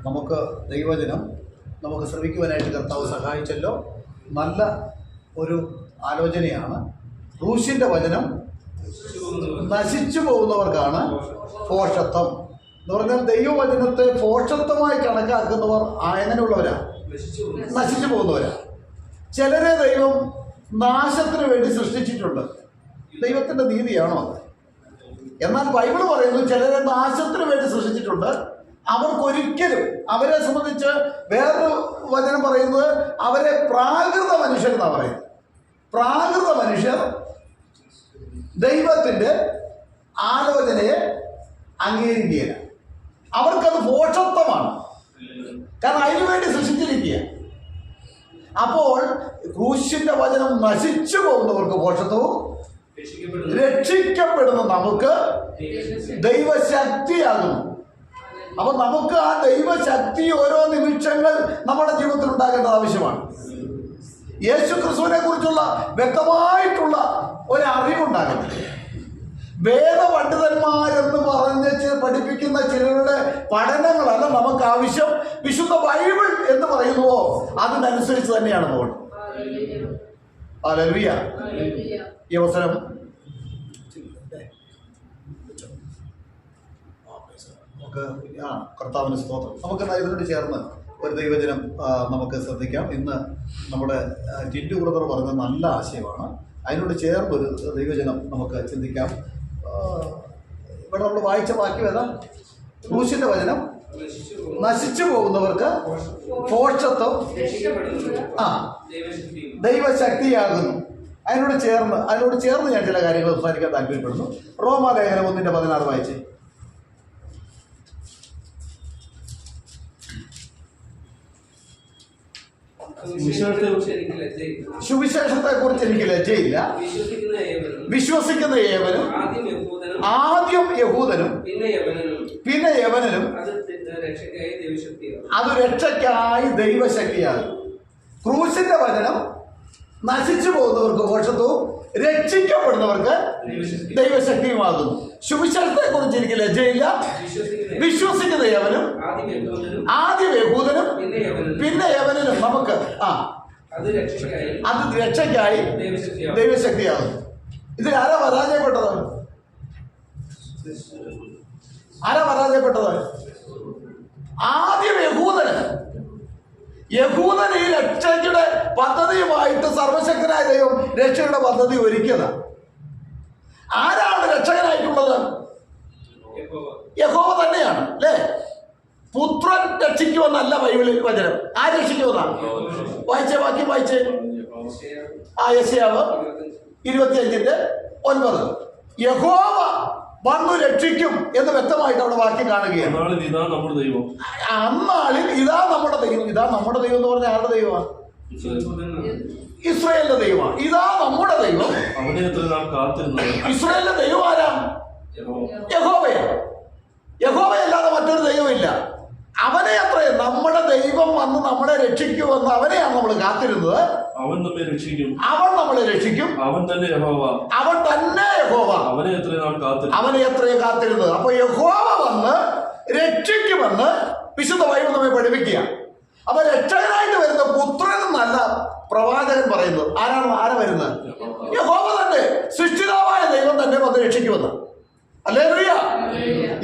നമുക്ക് ദൈവവചനം നമുക്ക് ശ്രമിക്കുവാനായിട്ട് കർത്താവ് സഹായിച്ചല്ലോ. നല്ല ഒരു ആലോചനയാണ്. ക്രൂശിൻ്റെ വചനം നശിച്ചു പോകുന്നവർക്കാണ് ഭോഷത്വം എന്ന് പറഞ്ഞാൽ ദൈവവചനത്തെ ഭോഷത്വമായി കണക്കാക്കുന്നവർ എങ്ങനെയുള്ളവരാ? നശിച്ചു പോകുന്നവരാ. ചിലരെ ദൈവം നാശത്തിന് വേണ്ടി സൃഷ്ടിച്ചിട്ടുണ്ട്. ദൈവത്തിൻ്റെ നീതിയാണോ അത്? എന്നാൽ ബൈബിൾ പറയുന്നു ചിലരെ നാശത്തിന് വേണ്ടി സൃഷ്ടിച്ചിട്ടുണ്ട്. അവർക്കൊരിക്കലും അവരെ സംബന്ധിച്ച് വേറൊരു വചനം പറയുന്നത് അവരെ പ്രാകൃത മനുഷ്യരെന്നാണ് പറയുന്നത്. പ്രാകൃത മനുഷ്യർ ദൈവത്തിൻ്റെ ആലോചനയെ അംഗീകരിക്കുകയില്ല. അവർക്കത് ഭോഷത്വമാണ്. കാരണം അതിനു വേണ്ടി സൃഷ്ടിച്ചിരിക്കുക. അപ്പോൾ ക്രൂശിന്റെ വചനം നശിച്ചു പോകുന്നവർക്ക് ഭോഷത്വവും രക്ഷിക്കപ്പെടുന്ന നമുക്ക് ദൈവശക്തിയാകുന്നു. അപ്പൊ നമുക്ക് ആ ദൈവശക്തി ഓരോ നിമിഷങ്ങൾ നമ്മുടെ ജീവിതത്തിൽ ഉണ്ടാകേണ്ടത് ആവശ്യമാണ്. യേശു ക്രിസ്തുവിനെ കുറിച്ചുള്ള വ്യക്തമായിട്ടുള്ള ഒരു അറിവുണ്ടാകണം. വേദപണ്ഡിതന്മാരെന്ന് പറഞ്ഞ് പഠിപ്പിക്കുന്ന ചിലരുടെ പഠനങ്ങളല്ല നമുക്ക് ആവശ്യം. വിശുദ്ധ ബൈബിൾ എന്ന് പറയുന്നുവോ അതിനനുസരിച്ച് തന്നെയാണ് പോകുന്നത്. ഹല്ലേലൂയ. ഈ അവസരം നമുക്ക് കർത്താവിന് സ്തോത്രം. നമുക്ക് ഇതിനോട് ചേർന്ന് ഒരു ദൈവജനം നമുക്ക് ശ്രദ്ധിക്കാം. ഇന്ന് നമ്മുടെ ടിൻഡു ബ്രദർ പറഞ്ഞ നല്ല ആശയമാണ്. അതിനോട് ചേർന്ന് ഒരു ദൈവജനം നമുക്ക് ചിന്തിക്കാം. ഇവിടെ നമ്മൾ വായിച്ച വാക്യം ഏതാ? ക്രൂശിന്റെ വചനം നശിച്ചു പോകുന്നവർക്ക് ഭോഷത്വം ദൈവശക്തിയാകുന്നു. അതിനോട് ചേർന്ന് ഞാൻ ചില കാര്യങ്ങൾ സംസാരിക്കാൻ താല്പര്യപ്പെടുന്നു. റോമാലേഖനം 1:16 വായിച്ചേ. സുവിശേഷത്തെ കുറിച്ച് എനിക്ക് ലജ്ജയില്ല. വിശ്വസിക്കുന്ന ഏവനും ആദ്യം യഹൂദനും പിന്നെ യവനനും അത് രക്ഷയ്ക്കായി ദൈവശക്തിയാണ്. ക്രൂശിന്റെ വചനം നശിച്ചു പോകുന്നവർക്ക് ഭോഷത്വവും രക്ഷിക്കപ്പെടുന്നവർക്ക് ദൈവശക്തിയുമാകുന്നു. സുവിശേഷത്തെ കുറിച്ച് എനിക്ക് ലജ്ജയില്ല. വിശ്വസിക്കുന്ന യവനും ആദ്യം യഹൂദനും പിന്നെ യവനനും നമുക്ക് അത് രക്ഷയ്ക്കായി ദൈവശക്തിയാകുന്നു. ഇതിൽ ആരാ പരാജയപ്പെട്ടത്? ആദ്യം യഹൂദന് ഈ രക്ഷയുടെ പദ്ധതിയുമായിട്ട് സർവശക്തനായ ദൈവം രക്ഷയുടെ പദ്ധതി ഒരുക്കിയതാണ്. ആരാണ് രക്ഷകനായിട്ടുള്ളത്? യഹോവ തന്നെയാണ് അല്ലേ? പുത്രൻ രക്ഷിക്കുമെന്നല്ല ബൈബിളിൽ വചനം. ആര് രക്ഷിക്കുമെന്നാണ്? വായിച്ചേ യെശയ്യാവ് 25:9 യഹോവ വന്നു രക്ഷിക്കും എന്ന് വ്യക്തമായിട്ട് അവിടെ വാക്യം കാണുകയാണ്. അന്നാളിൽ ഇതാ നമ്മുടെ ദൈവം. ഇതാ നമ്മുടെ ദൈവം എന്ന് പറഞ്ഞാൽ ആരുടെ ദൈവമാണ്? ഇസ്രായേലിന്റെ ദൈവമാണ്. ഇതാ നമ്മുടെ ദൈവം. ഇസ്രായേലിന്റെ ദൈവം ആരാ? യഹോവയല്ലാതെ മറ്റൊരു ദൈവമില്ല. അവനെ അത്രയും നമ്മുടെ ദൈവം വന്ന് നമ്മളെ രക്ഷിക്കുമെന്ന് അവനെയാണ് നമ്മൾ കാത്തിരുന്നത്. അവൻ നമ്മളെ രക്ഷിക്കും. അവൻ തന്നെ യഹോവ. അവനെ എത്രയും കാത്തിരുന്നത്. അപ്പൊ യഹോവ വന്ന് രക്ഷിക്കുമെന്ന് വിശുദ്ധ ബൈബിൾ നമ്മെ പഠിപ്പിക്കുക. അപ്പൊ രക്ഷകനായിട്ട് വരുന്ന പുത്രൻ എന്നല്ല പ്രവാചകൻ പറയുന്നത്. ആരാ വരുന്നത്? യഹോവ തന്നെ, സൃഷ്ടിതാവായ ദൈവം തന്നെ വന്ന് രക്ഷിക്കുമെന്ന്. ഹല്ലേലൂയ.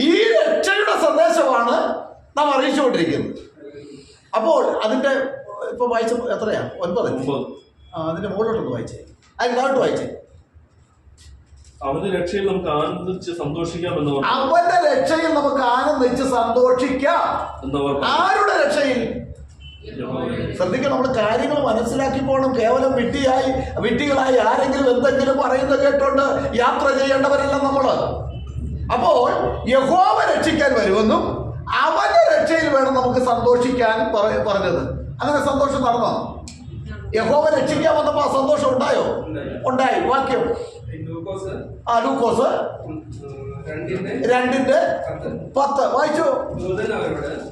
ഈ രക്ഷയുടെ സന്ദേശമാണ് നാം അറിയിച്ചുകൊണ്ടിരിക്കുന്നത്. അപ്പോൾ അതിന്റെ ഇപ്പൊ വായിച്ച എത്രയാ? 9. അതിന്റെ മുകളിലോട്ടൊന്ന് വായിച്ചേ. അതിനകത്ത് വായിച്ചേ. അവന്റെ രക്ഷയിൽ നമുക്ക് ആനന്ദിച്ച് സന്തോഷിക്കാം. അവന്റെ രക്ഷയിൽ നമുക്ക് ആനന്ദിച്ച് സന്തോഷിക്കാം. ആരുടെ രക്ഷയിൽ? ശ്രദ്ധിക്കണം, നമ്മൾ കാര്യങ്ങൾ മനസ്സിലാക്കി പോകണം. കേവലം വിഡ്ഢികളായി ആരെങ്കിലും എന്തെങ്കിലും പറയുന്നത് കേട്ടോണ്ട് യാത്ര ചെയ്യേണ്ടവരല്ല നമ്മള്. അപ്പോൾ യഹോവ രക്ഷിക്കാൻ വരുമെന്നും അവന്റെ രക്ഷയിൽ വേണം നമുക്ക് സന്തോഷിക്കാൻ പറഞ്ഞത്. അങ്ങനെ സന്തോഷം നടന്നോ? യഹോവ രക്ഷിക്കാൻ വന്നപ്പോ ആ സന്തോഷം ഉണ്ടായോ? ഉണ്ടായി. വാക്യം ലൂക്കോസ് 2:10 വായിച്ചു.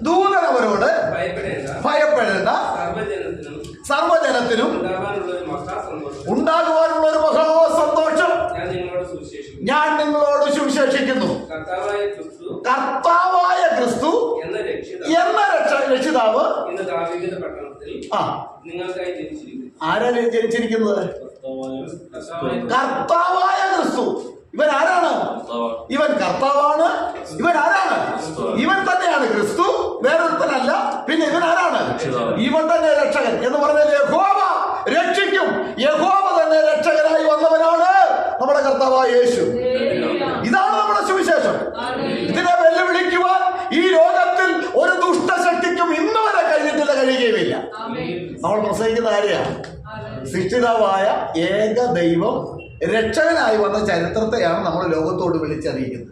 ദൂതൻ അവരോട് ഭയപ്പെടേണ്ട, സർവജനത്തിനും ഉണ്ടാകുവാനുള്ള ഒരു മഹാസന്തോഷം ഞാൻ നിങ്ങളോട് സുവിശേഷിക്കുന്നു. കർത്താവായ ക്രിസ്തു എന്ന രക്ഷിതാവ് ആരാ ജനിച്ചിരിക്കുന്നത്? കർത്താവായ ക്രിസ്തു. ഇവൻ ആരാണ്? ഇവൻ കർത്താവാണ്. ഇവൻ ആരാണ്? ഇവൻ തന്നെയാണ് ക്രിസ്തു, വേറൊരുത്തനല്ല. പിന്നെ ഇവൻ ആരാണ്? ഇവൻ തന്നെ രക്ഷകൻ എന്ന് പറഞ്ഞാൽ യഹോവ രക്ഷിക്കും. യഹോവ തന്നെ രക്ഷകനായി വന്നവനാണ് നമ്മുടെ കർത്താവായ യേശു. ഇതാണ് നമ്മുടെ സുവിശേഷം. ഇതിനെ വെല്ലുവിളിക്കുവാൻ ഈ ലോകത്തിൽ ഒരു ദുഷ്ടശക്തിക്കും ഇന്ന് വരെ കഴിയുകയുമില്ല. നമ്മൾ പ്രസംഗിക്കുന്ന കാര്യമാണ് സൃഷ്ടിതാവായ ഏക ദൈവം രക്ഷകനായി വന്ന ചരിത്രത്തെയാണ് നമ്മൾ ലോകത്തോട് വിളിച്ചറിയിക്കുന്നത്.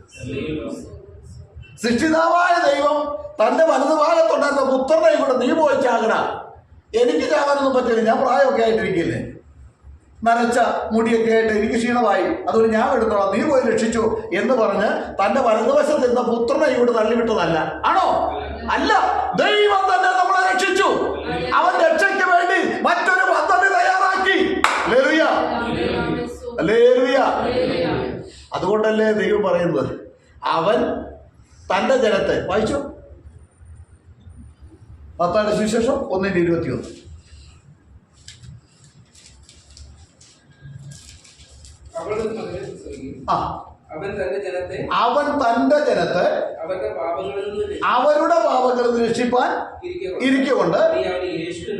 സൃഷ്ടിതാവായ ദൈവം തന്റെ വലതുഭാഗത്തുണ്ടായിരുന്ന പുത്രനെ കൂടെ നീ പോയി ചാകട, എനിക്ക് ചാകാനൊന്നും പറ്റില്ല, ഞാൻ പ്രായമൊക്കെ ആയിട്ടിരിക്കില്ലേ, നരച്ച മുടിയൊക്കെ ആയിട്ട് എനിക്ക് ക്ഷീണമായി, അതുകൊണ്ട് ഞാൻ എടുത്തോളാം, നീ പോയി രക്ഷിച്ചു എന്ന് പറഞ്ഞ് തന്റെ വലതുവശത്തിരുന്ന പുത്രനെ ഇവിടെ തള്ളിവിട്ടതല്ല. ആണോ? അല്ല, ദൈവം തന്നെ നമ്മളെ രക്ഷിച്ചു. അവൻ രക്ഷയ്ക്ക് വേണ്ടി മറ്റൊരു പദ്ധതി തയ്യാറാക്കി. Hallelujah, hallelujah. അതുകൊണ്ടല്ലേ ദൈവം പറയുന്നത് അവൻ തന്റെ ജനത്തെ, വായിച്ചു മത്തായിയുടെ സുവിശേഷം 1:21. അവൻ തന്റെ ജനത്തെ അവരുടെ പാപങ്ങളിൽ നിന്ന് രക്ഷിപ്പാൻ ഇരിക്കൊണ്ട്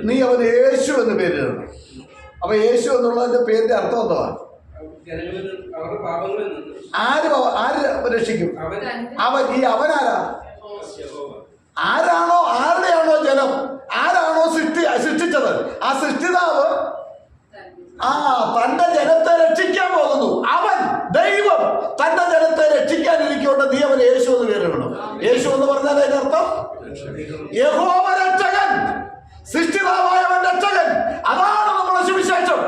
നീ അവന് യേശു എന്ന് പേരിടണം. അപ്പൊ യേശു എന്നുള്ളതിന്റെ പേരിന്റെ അർത്ഥം എന്താ? ആര് രക്ഷിക്കും? അവൻ. ഈ അവനാരാ? ആരാണോ, ആരുടെയാണോ ജനം, ആരാണോ സൃഷ്ടിച്ചത്, ആ സൃഷ്ടിതാവ് തന്റെ ജനത്തെ രക്ഷിക്കാൻ പോകുന്നു. അവൻ ദൈവം തന്റെ ജനത്തെ രക്ഷിക്കാനിരിക്കൊണ്ട് നീ അവൻ യേശു എന്ന് പേരിടണം. യേശു എന്ന് പറഞ്ഞാൽ അതിന്റെ അർത്ഥം യഹോവ രക്ഷകൻ, സൃഷ്ടിതാവായവൻ രക്ഷകൻ. അതാണ് നമ്മുടെ സുവിശേഷം.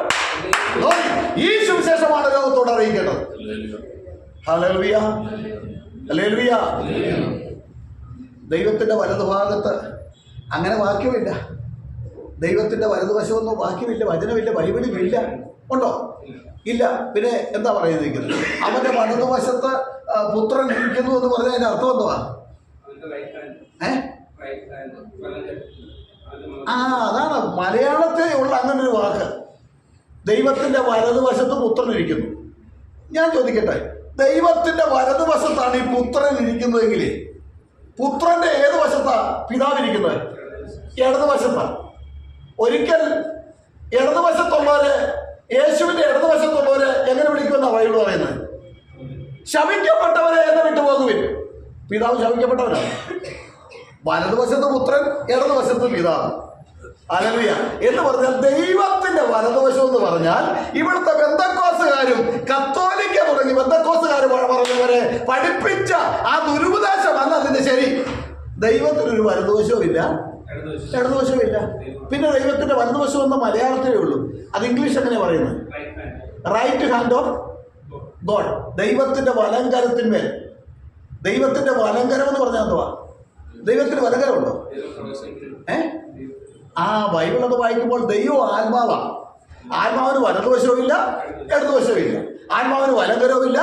ഈ സുവിശേഷമാണ് ലോകത്തോട് അറിയിക്കേണ്ടത്. Hallelujah, hallelujah. ദൈവത്തിന്റെ വലതുഭാഗത്ത് അങ്ങനെ വാക്യമില്ല. ദൈവത്തിന്റെ വലതുവശമൊന്നും വാക്യമില്ല, വചനമില്ല, ബൈബിളിലില്ല. ഉണ്ടോ? ഇല്ല. പിന്നെ എന്താ പറയുന്നത്? അവന്റെ വലതുവശത്ത് പുത്രൻ ഇരിക്കുന്നു എന്ന് പറഞ്ഞാൽ അതിന്റെ അർത്ഥം എന്തുവാ? അതാണ് മലയാളത്തിൽ ഉള്ള അങ്ങനെ ഒരു വാക്ക്. ദൈവത്തിന്റെ വലതുവശത്ത് പുത്രൻ ഇരിക്കുന്നു. ഞാൻ ചോദിക്കട്ടെ, ദൈവത്തിന്റെ വലതുവശത്താണ് ഈ പുത്രൻ ഇരിക്കുന്നതെങ്കിൽ പുത്രന്റെ ഏത് വശത്താ പിതാവിരിക്കുന്നത്? ഇടതുവശത്താണ്. ഒരിക്കൽ ഇടതുവശത്തുള്ളവര്, യേശുവിന്റെ ഇടതുവശത്തുള്ളവര് എങ്ങനെ വിളിക്കുമെന്നാ ബൈബിൾ പറയുന്നത്? ശപിക്കപ്പെട്ടവരെ എന്നെ വിട്ടുപോകുവിൻ. പിതാവ് ശപിക്കപ്പെട്ടവനാണ്. വലതുവശത്ത് പുത്രൻ, ഇടതുവശത്ത് പിതാവ്. ഹല്ലേലൂയ എന്ന് പറഞ്ഞാൽ ദൈവത്തിന്റെ വലതുവശം എന്ന് പറഞ്ഞാൽ ഇവിടുത്തെ ബെന്തക്കോസുകാരും കത്തോലിക്ക തുടങ്ങി ബെന്തക്കോസുകാർ പറഞ്ഞവരെ പഠിപ്പിച്ച ആ ദുരുപദേശമല്ല അതിന്റെ ശരി. ദൈവത്തിനൊരു വലതുവശവും ഇല്ല, ഇടതുവശവും ഇല്ല. പിന്നെ ദൈവത്തിന്റെ വലതുവശം എന്ന മലയാളത്തിലേ ഉള്ളൂ. അത് ഇംഗ്ലീഷ് എങ്ങനെ പറയുന്നത്? Right hand of God. ദൈവത്തിന്റെ വലങ്കരത്തിന്മേൽ. ദൈവത്തിന്റെ വലങ്കരം എന്ന് പറഞ്ഞാൽ എന്തുവാ? ദൈവത്തിന് വലങ്കരമുണ്ടോ? ബൈബിൾ അത് വായിക്കുമ്പോൾ ദൈവം ആത്മാവാണ്. ആത്മാവിന് വലതുവശവും ഇല്ല, ഇടതുവശവും ഇല്ല. ആത്മാവിന് വലങ്കരവും ഇല്ല,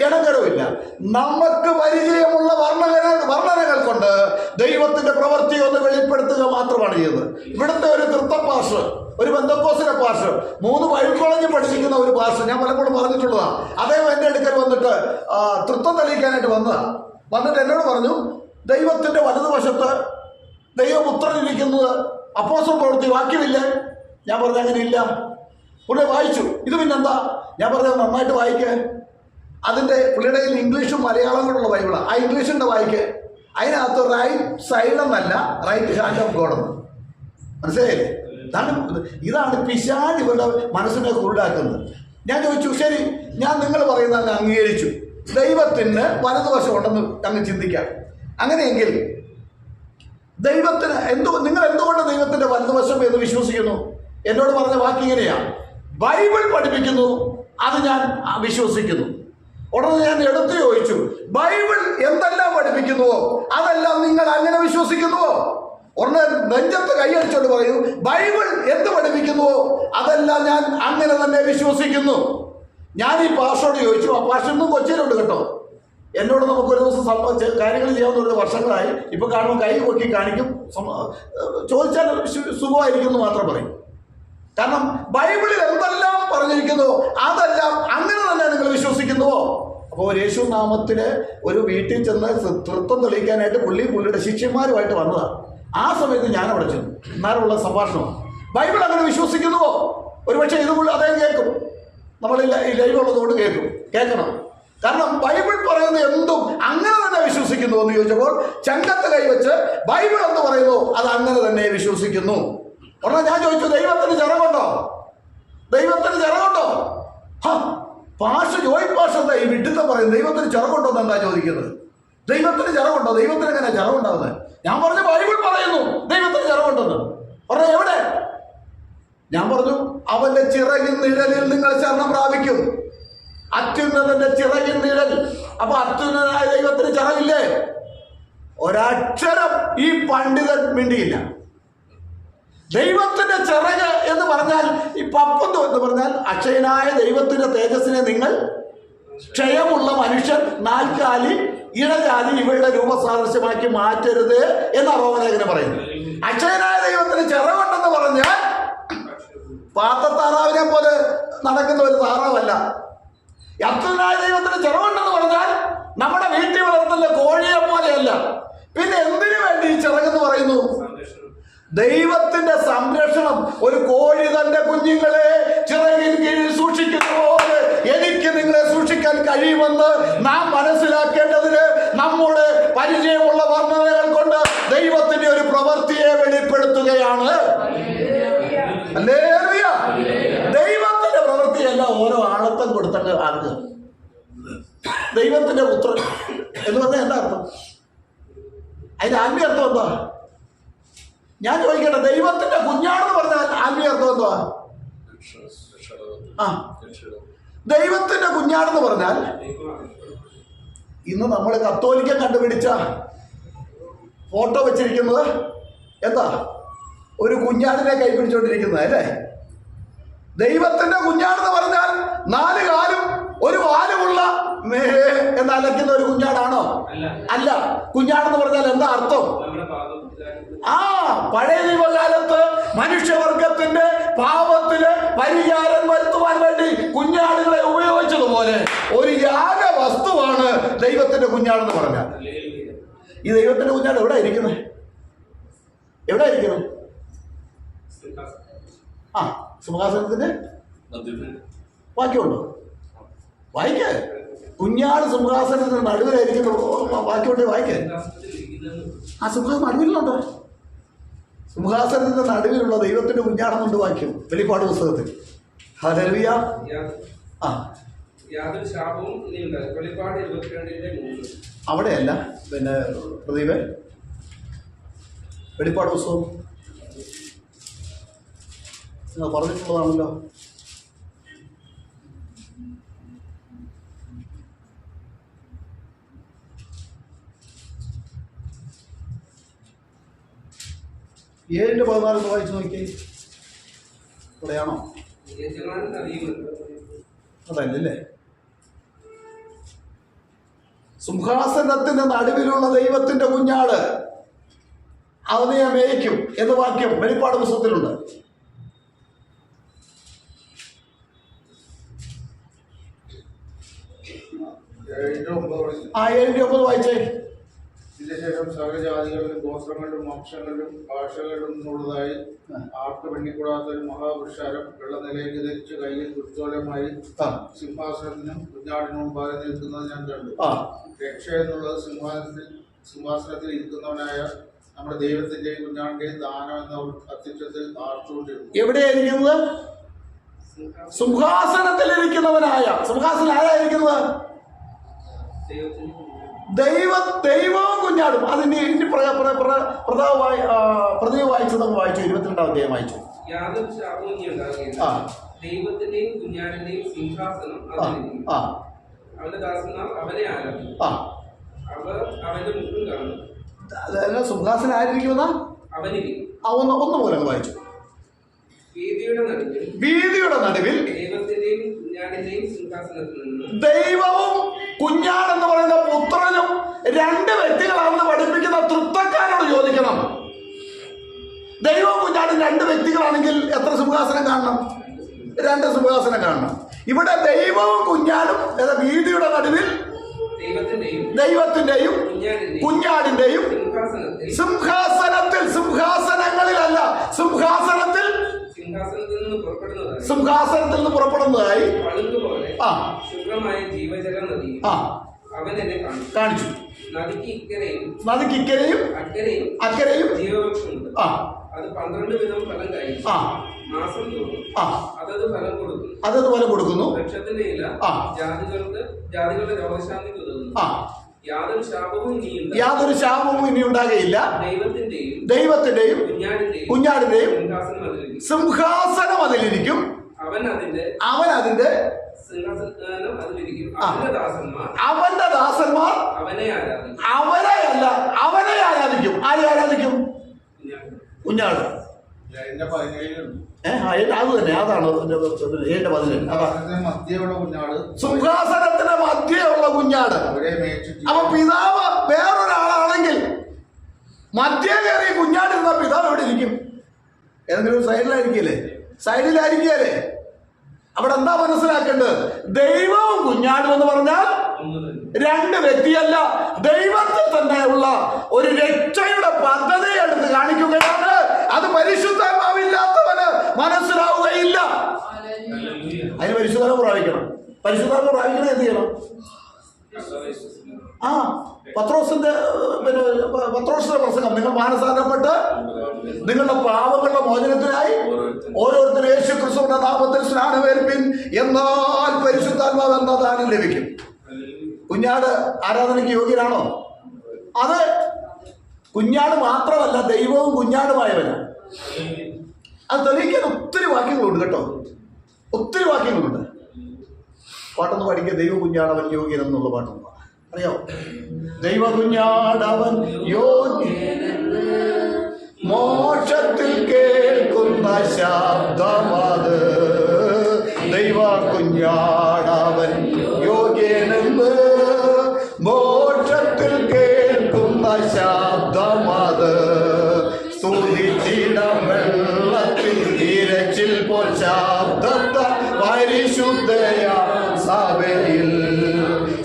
ഇടങ്കരവും ഇല്ല. നമുക്ക് പരിചയമുള്ള വർണ്ണനകൾ കൊണ്ട് ദൈവത്തിന്റെ പ്രവൃത്തി ഒന്ന് വെളിപ്പെടുത്തുക മാത്രമാണ് ചെയ്തത്. ഇവിടുത്തെ ഒരു തൃത്വ പാസ്റ്റർ, ഒരു ബെന്തക്കോസിന്റെ പാസ്റ്റർ, 3 ബൈബിൾ കോളേജിൽ പഠിപ്പിക്കുന്ന ഒരു പാസ്റ്റർ, ഞാൻ പലപ്പോഴും പറഞ്ഞിട്ടുള്ളതാണ്. അദ്ദേഹം എൻ്റെ അടുക്കൽ വന്നിട്ട് തൃത്വം തെളിയിക്കാനായിട്ട് വന്നിട്ട് എന്നോട് പറഞ്ഞു, ദൈവത്തിന്റെ വലതുവശത്ത് ദൈവപുത്രൻ ഇരിക്കുന്നത് അപ്പോസ്തല പ്രവൃത്തി വാക്യമില്ലേ? ഞാൻ പറഞ്ഞു അങ്ങനെ ഇല്ല. പുള്ളി വായിച്ചു. ഇത് പിന്നെന്താ? ഞാൻ പറഞ്ഞത് നന്നായിട്ട് വായിക്കേ. അതിൻ്റെ പുള്ളിയുടെ കയ്യിൽ ഇംഗ്ലീഷും മലയാളം കൊണ്ടുള്ള ബൈബിളാണ്. ആ ഇംഗ്ലീഷിൻ്റെ വായിക്കേ. അതിനകത്ത് റൈറ്റ് സൈഡ് എന്നല്ല, റൈറ്റ് ഹാൻഡ് ഓഫ് ഗോഡ് എന്ന്. മനസ്സിലായില്ലേ? ഇതാണ് പിശാച് ഇവരുടെ മനസ്സിനെ കുരുടാക്കുന്നത്. ഞാൻ ചോദിച്ചു, ശരി, ഞാൻ നിങ്ങൾ പറയുന്നത് അങ്ങ് അംഗീകരിച്ചു, ദൈവത്തിന് വലതുവശം ഉണ്ടെന്ന് അങ്ങ് ചിന്തിക്കാം. അങ്ങനെയെങ്കിൽ ദൈവത്തിന് നിങ്ങൾ എന്തുകൊണ്ട് ദൈവത്തിന്റെ വലതുവശം എന്ന് വിശ്വസിക്കുന്നു? എന്നോട് പറഞ്ഞ വാക്ക് ഇങ്ങനെയാണ്, ബൈബിൾ പഠിപ്പിക്കുന്നു, അത് ഞാൻ വിശ്വസിക്കുന്നു. ഉടനെ ഞാൻ എടുത്തു ചോദിച്ചു, ബൈബിൾ എന്തെല്ലാം പഠിപ്പിക്കുന്നുവോ അതെല്ലാം നിങ്ങൾ അങ്ങനെ വിശ്വസിക്കുന്നുവോ? ഉടനെ നെഞ്ചത്ത് കൈയടിച്ചോണ്ട് പറയൂ, ബൈബിൾ എന്ത് പഠിപ്പിക്കുന്നുവോ അതെല്ലാം ഞാൻ അങ്ങനെ തന്നെ വിശ്വസിക്കുന്നു. ഞാൻ ഈ പാസ്റ്ററോട് ചോദിച്ചു, ആ പാസ്റ്റർ ഇന്നും കൊച്ചിയിലുണ്ട് കേട്ടോ, എന്നോട് നമുക്കൊരു ദിവസം കാര്യങ്ങൾ ചെയ്യാവുന്ന വർഷങ്ങളായി. ഇപ്പൊ കാണുമ്പോൾ കൈ പൊക്കി കാണിക്കും, ചോദിച്ചാൽ സുഖമായിരിക്കും എന്ന് മാത്രം പറയും. കാരണം ബൈബിളിൽ എന്തെല്ലാം പറഞ്ഞിരിക്കുന്നുവോ അതെല്ലാം അങ്ങനെ തന്നെ നിങ്ങൾ വിശ്വസിക്കുന്നുവോ? അപ്പോൾ യേശു നാമത്തില് ഒരു വീട്ടിൽ ചെന്ന് തൃത്വം തെളിയിക്കാനായിട്ട് പുള്ളിയുടെ ശിഷ്യന്മാരുമായിട്ട് വന്നതാണ്. ആ സമയത്ത് ഞാൻ അവിടെ ചെന്നു. എന്നാലുള്ള സംഭാഷണമാണ്. ബൈബിൾ അങ്ങനെ വിശ്വസിക്കുന്നുവോ? ഒരുപക്ഷെ ഇതുകൊണ്ട് അദ്ദേഹം കേൾക്കും. നമ്മൾ ലൈവ് ഉള്ളതുകൊണ്ട് കേൾക്കണം. കാരണം ബൈബിൾ പറയുന്ന എന്തും അങ്ങനെ തന്നെ വിശ്വസിക്കുന്നു എന്ന് ചോദിച്ചപ്പോൾ ചങ്കത്ത് കൈവച്ച് ബൈബിൾ എന്ന് പറയുന്നു അത് അങ്ങനെ തന്നെ വിശ്വസിക്കുന്നു. ഉടനെ ഞാൻ ചോദിച്ചു, ദൈവത്തിന് ചിറകുണ്ടോ? ദൈവത്തിന് ചിറകുണ്ടോ? ജോയ് പാഷ എന്താ ഈ വിഡിത്തം പറയുന്നത്? ദൈവത്തിന് ചിറകുണ്ടോ എന്നാ ചോദിക്കുന്നത്? ദൈവത്തിന് ചിറകുണ്ടോ? ദൈവത്തിന് എങ്ങനെ ചിറകുണ്ടാവുന്നത്? ഞാൻ പറഞ്ഞു ബൈബിൾ പറയുന്നു ദൈവത്തിന് ചിറകുണ്ടെന്ന്. പറഞ്ഞ എവിടെ? ഞാൻ പറഞ്ഞു അവന്റെ ചിറകിൻ നിഴലിൽ നിങ്ങൾ ശരണം പ്രാപിക്കും. അത്യുന്നതന്റെ ചിറകിൻ നിഴൽ. അപ്പൊ അത്യുന്നതനായ ദൈവത്തിന് ചിറകില്ലേ? ഒരക്ഷരം ഈ പണ്ഡിതൻ മിണ്ടിയില്ല. ദൈവത്തിന്റെ ചിറക് എന്ന് പറഞ്ഞാൽ ഈ പപ്പന്തു എന്ന് പറഞ്ഞാൽ അക്ഷയനായ ദൈവത്തിന്റെ തേജസ്സിനെ നിങ്ങൾ ക്ഷയമുള്ള മനുഷ്യൻ, നാൽക്കാലി, ഇടജാതി ഇവയുടെ രൂപസാദൃശ്യമാക്കി മാറ്റരുത് എന്നാണ് റോമലേഖനം പറയുന്നത്. അക്ഷയനായ ദൈവത്തിന് ചിറകുണ്ടെന്ന് പറഞ്ഞാൽ പാത്തത്താറാവിനെ പോലെ നടക്കുന്ന ഒരു താറാവല്ല. അത്യുന്നതനായ ദൈവത്തിന് ചിറകുണ്ടെന്ന് പറഞ്ഞാൽ നമ്മുടെ വീട്ടിൽ വളർത്തുന്ന കോഴിയെ പോലെയല്ല. പിന്നെ എന്തിനു വേണ്ടി ഈ ചിറകെന്ന് പറയുന്നു? ദൈവത്തിന്റെ സംരക്ഷണം. ഒരു കോഴി തന്റെ കുഞ്ഞുങ്ങളെ ചിറകിൻ കീഴിൽ സൂക്ഷിക്കുന്ന പോലെ എനിക്ക് നിങ്ങളെ സൂക്ഷിക്കാൻ കഴിയുമെന്ന് നാം മനസ്സിലാക്കേണ്ടതിന് നമ്മുടെ പരിചയമുള്ള വർണ്ണനകൾ കൊണ്ട് ദൈവത്തിന്റെ ഒരു പ്രവൃത്തിയെ വെളിപ്പെടുത്തുകയാണ്. ഹല്ലേലൂയ. ദൈവത്തിന്റെ പ്രവൃത്തിയല്ല ഓരോ ആളത്തം കൊടുത്തങ്ങ് ആകുക. ദൈവത്തിന്റെ പുത്രൻ എന്ന് പറഞ്ഞാൽ എന്താ അർത്ഥം? അതിന്റെ ആത്മീയ അർത്ഥം എന്താ? ഞാൻ ചോദിക്കട്ടെ, ദൈവത്തിന്റെ കുഞ്ഞാണെന്ന് പറഞ്ഞാൽ ആത്മീയ അർത്ഥം എന്തുവാ? ദൈവത്തിന്റെ കുഞ്ഞാണെന്ന് പറഞ്ഞാൽ ഇന്ന് നമ്മൾ കത്തോലിക്കൻ കണ്ടുപിടിച്ച ഫോട്ടോ വെച്ചിരിക്കുന്നത് എന്താ? ഒരു കുഞ്ഞാടിനെ കൈപിടിച്ചോണ്ടിരിക്കുന്നത് അല്ലേ? ദൈവത്തിന്റെ കുഞ്ഞാടെന്ന് പറഞ്ഞാൽ 4 കാലും 1 വാലുമുള്ള എന്നലയ്ക്കുന്ന ഒരു കുഞ്ഞാടാണോ? അല്ല. കുഞ്ഞാടെന്ന് പറഞ്ഞാൽ എന്താ അർത്ഥം? പഴയ നിയമകാലത്ത് മനുഷ്യവർഗത്തിന്റെ പാപത്തിന് പരിഹാരം വരുത്തുവാൻ വേണ്ടി കുഞ്ഞാടുകളെ ഉപയോഗിച്ചതുപോലെ ഒരു യാഗ വസ്തുവാണ് ദൈവത്തിന്റെ കുഞ്ഞാടെന്ന് പറഞ്ഞാൽ. ഈ ദൈവത്തിന്റെ കുഞ്ഞാട് എവിടെ ഇരിക്കുന്നത്? എവിടെ ഇരിക്കുന്നത്? സിംഹാസനത്തിന്റെ വാക്യമുണ്ടോ? വായിക്കേ. കുഞ്ഞാട് സിംഹാസനത്തിന് നടുവിലായിരിക്കുന്നു. വാക്യമുണ്ട്, വായിക്കേ. സിംഹാസനം നടുവിലുണ്ടോ? സിംഹാസനത്തിന്റെ നടുവിലുള്ള ദൈവത്തിന്റെ കുഞ്ഞാടെന്നുണ്ട് വാക്യം വെളിപ്പാട് പുസ്തകത്തിൽ. ഹല്ലേലൂയ. അവിടെയല്ല, പിന്നെ പ്രദീപേ, വെളിപ്പാട് പുസ്തകം നിങ്ങൾ പറഞ്ഞിട്ടുള്ളതാണല്ലോ. ഏഴിന്റെ 14 വായിച്ചു നോക്കിയേ. ഇവിടെയാണോ? അതല്ലേ? സിംഹാസനത്തിന്റെ നടുവിലുള്ള ദൈവത്തിന്റെ കുഞ്ഞാട് അവനെ മേയ്ക്കും എന്ന വാക്യം വെളിപ്പാട് പുസ്തകത്തിലുണ്ട്. 7:9 വായിച്ചേ. ഇതിനുശേഷം സകലജാതികളിലും ഗോത്രങ്ങളിലും വംശങ്ങളിലും ഭാഷകളിലും നിന്നുള്ളതായി ആർക്ക് പെണ്ണിക്കൂടാത്ത ഒരു മഹാപുരുഷാരം വെള്ളനിലയിൽ ധരിച്ച് കയ്യിൽ കുത്തോലമായി സിംഹാസനത്തിനും കുഞ്ഞാടിനും മുമ്പാകെ നിൽക്കുന്നത് ഞാൻ കണ്ടു. രക്ഷ എന്നുള്ളത് സിംഹാസനത്തിൽ ഇരിക്കുന്നവനായ നമ്മുടെ ദൈവത്തിന്റെയും കുഞ്ഞാടിന്റെയും ദാനം എന്ന അത്യുച്ചത്തിൽ ആർച്ചുകൊണ്ടിരുന്നു. എവിടെയായിരിക്കുന്നത്? സിംഹാസനത്തിലിരിക്കുന്നവനായ. സിംഹാസനം ആരായിരിക്കുന്നത്? ദൈവവും കുഞ്ഞാടും. അതിന്റെ പ്രതിവ് വായിച്ചു. നമ്മൾ വായിച്ചു 22-ാം അധ്യായം വായിച്ചു. ദൈവത്തിന്റെയും കുഞ്ഞാടിന്റെയും സിംഹാസനം അവന്റെ ദാസന്മാർ അവനെ ആരാധിക്കും. അവർ അവന്റെ മുഖം കാണും. സിംഹാസനം ആയിരിക്കുമെന്ന ഒന്ന് പോലെ വായിച്ചു. വീതിയുടെ നടുവിൽ ദൈവവും കുഞ്ഞാടെന്ന് പറയുന്ന പുത്രൻ രണ്ട് വ്യക്തികളാണെന്ന് പഠിപ്പിക്കുന്ന തൃത്വക്കാരോട് ചോദിക്കണം. ദൈവവും കുഞ്ഞാടും രണ്ട് വ്യക്തികളാണെങ്കിൽ എത്ര സിംഹാസനം കാണണം? രണ്ട് സിംഹാസനം കാണണം. ഇവിടെ ദൈവവും കുഞ്ഞാടും വീതിയുടെ നടുവിൽ ദൈവത്തിന്റെയും കുഞ്ഞാടിന്റെയും സിംഹാസനത്തിൽ, സിംഹാസനങ്ങളിലല്ല, സിംഹാസനത്തിൽ നിന്ന് പുറപ്പെടുന്നതായി കാണിച്ചു. നദിക്ക് ഇക്കരെയും അക്കരെയും അത് 12 വിധം ഫലം കഴിച്ചു. മാസം തോറും അതത് ഫലം കൊടുക്കുന്നു. വൃക്ഷത്തിന്റെ ഇല ജാതികളുടെ രോഗശാന്തിക്ക് ഉതകുന്നു. യാതൊരു ശാപവും ഇനി ഉണ്ടാകുകയില്ല. ദൈവത്തിന്റെയും കുഞ്ഞാടിന്റെയും സിംഹാസനം അതിലിരിക്കും. അവൻ അതിന്റെ അവന്റെ ദാസന്മാർ അവനെയല്ല, അവനെ ആരാധിക്കും. ആരെ ആരാധിക്കും? കുഞ്ഞാട്. അത് തന്നെ, അതാണ് 7:15. സിംഹാസനത്തിന്റെ മധ്യയുള്ള കുഞ്ഞാട്. അപ്പൊ പിതാവ് വേറൊരാളാണെങ്കിൽ മധ്യ കയറി കുഞ്ഞാടിരുന്ന പിതാവ് എവിടെ ഇരിക്കും? ഏതെങ്കിലും ഒരു സൈഡിലായിരിക്കില്ലേ? സൈഡിലായിരിക്കല്ലേ? അവിടെ എന്താ മനസ്സിലാക്കേണ്ടത്? ദൈവവും കുഞ്ഞാടും എന്ന് പറഞ്ഞാൽ രണ്ട് വ്യക്തിയല്ല, ദൈവത്തിൽ തന്നെയുള്ള ഒരു രക്ഷയുടെ പദ്ധതി എടുത്ത് കാണിക്കുകയാണ്. അത് പരിശുദ്ധാത്മാവില്ലാത്തവന് മനസ്സിലാവുകയില്ല. അതിന് പരിശുദ്ധാത്മ പ്രാപിക്കണം. പരിശുദ്ധാത്മ പ്രാപിക്കണം എന്ത് ചെയ്യണം? പത്രോസിന്റെ പ്രസംഗം, നിങ്ങൾ മാനസാന്തരപ്പെട്ട് നിങ്ങളുടെ പാപങ്ങളുടെ മോചനത്തിനായി ഓരോരുത്തരും യേശു ക്രിസ്തുവിന്റെ നാമത്തിൽ സ്നാനമേൽപ്പിൻ, എന്നാൽ പരിശുദ്ധാത്മാവ് എന്ന ദാനം ലഭിക്കും. കുഞ്ഞാട് ആരാധനയ്ക്ക് യോഗ്യനാണോ? അത് കുഞ്ഞാട് മാത്രമല്ല, ദൈവവും കുഞ്ഞാടുമായവനാണ്. അത് തെളിയിക്കാൻ ഒത്തിരി വാക്യങ്ങളുണ്ട് കേട്ടോ, ഒത്തിരി വാക്യങ്ങളുണ്ട്. പാട്ടൊന്ന് പഠിക്കുക. ദൈവ കുഞ്ഞാടവൻ യോഗ്യൻ എന്നുള്ള പാട്ടൊന്ന് അറിയാമോ? ദൈവ കുഞ്ഞാടവൻ യോഗ്യൻ, മോക്ഷത്തിൽ കേൾക്കുന്ന ശബ്ദമത്. ദൈവ കുഞ്ഞാടവൻ യോഗ്യനെന്ന് മോക്ഷത്തിൽ കേൾക്കുന്ന ശബ്ദമത്. സ്തുതിച്ചിടം വെള്ളത്തിൽ ഇരച്ചിൽ പോൽ ശബ്ദത്തെ പരിശുദ്ധയ സഭയിൽ.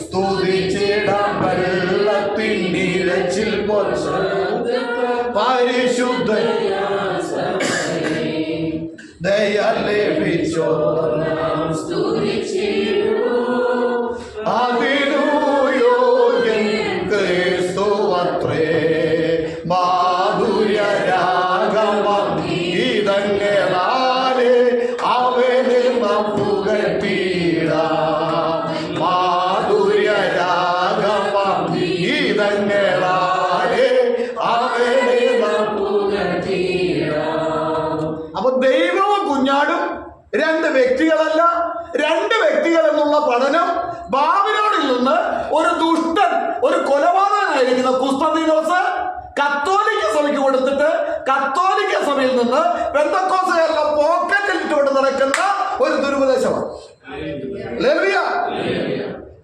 സ്തുതിച്ചിടം വെള്ളത്തിൽ ഇരച്ചിൽ പോൽ പരിശുദ്ധ ദയ ലഭിച്ചോ അതിനു യോഗ്യൻ ക്രിസ്തുവത്രേ. മാധുര്യ രാഗമീതങ്ങളാലെ അവനെ പുകഴ്ത്തിടാം. മാധുര്യ രാഗമീതങ്ങളാലെ അവനെ പുകഴ്ത്തിടാം. അപ്പൊ ദൈവവും കുഞ്ഞാടും രണ്ട് വ്യക്തികളല്ല, രണ്ട് വ്യക്തികൾ എന്നുള്ള പഠനം ബാബിലോണിൽ നിന്ന് ഒരു ദുഷ്ടൻ, ഒരു കൊലപാതകനായിരിക്കുന്ന കുസ്തന്തീനോസ് കത്തോലിക്ക സഭയ്ക്ക് കൊടുത്തിട്ട് കത്തോലിക്ക സഭയിൽ നിന്ന് പെന്തക്കോസ്തുകാരുടെ പോക്കറ്റിൽ ഇട്ടുകൊണ്ട് നടക്കുന്ന ഒരു ദുരുപദേശമാണ്. ഹല്ലേലൂയ.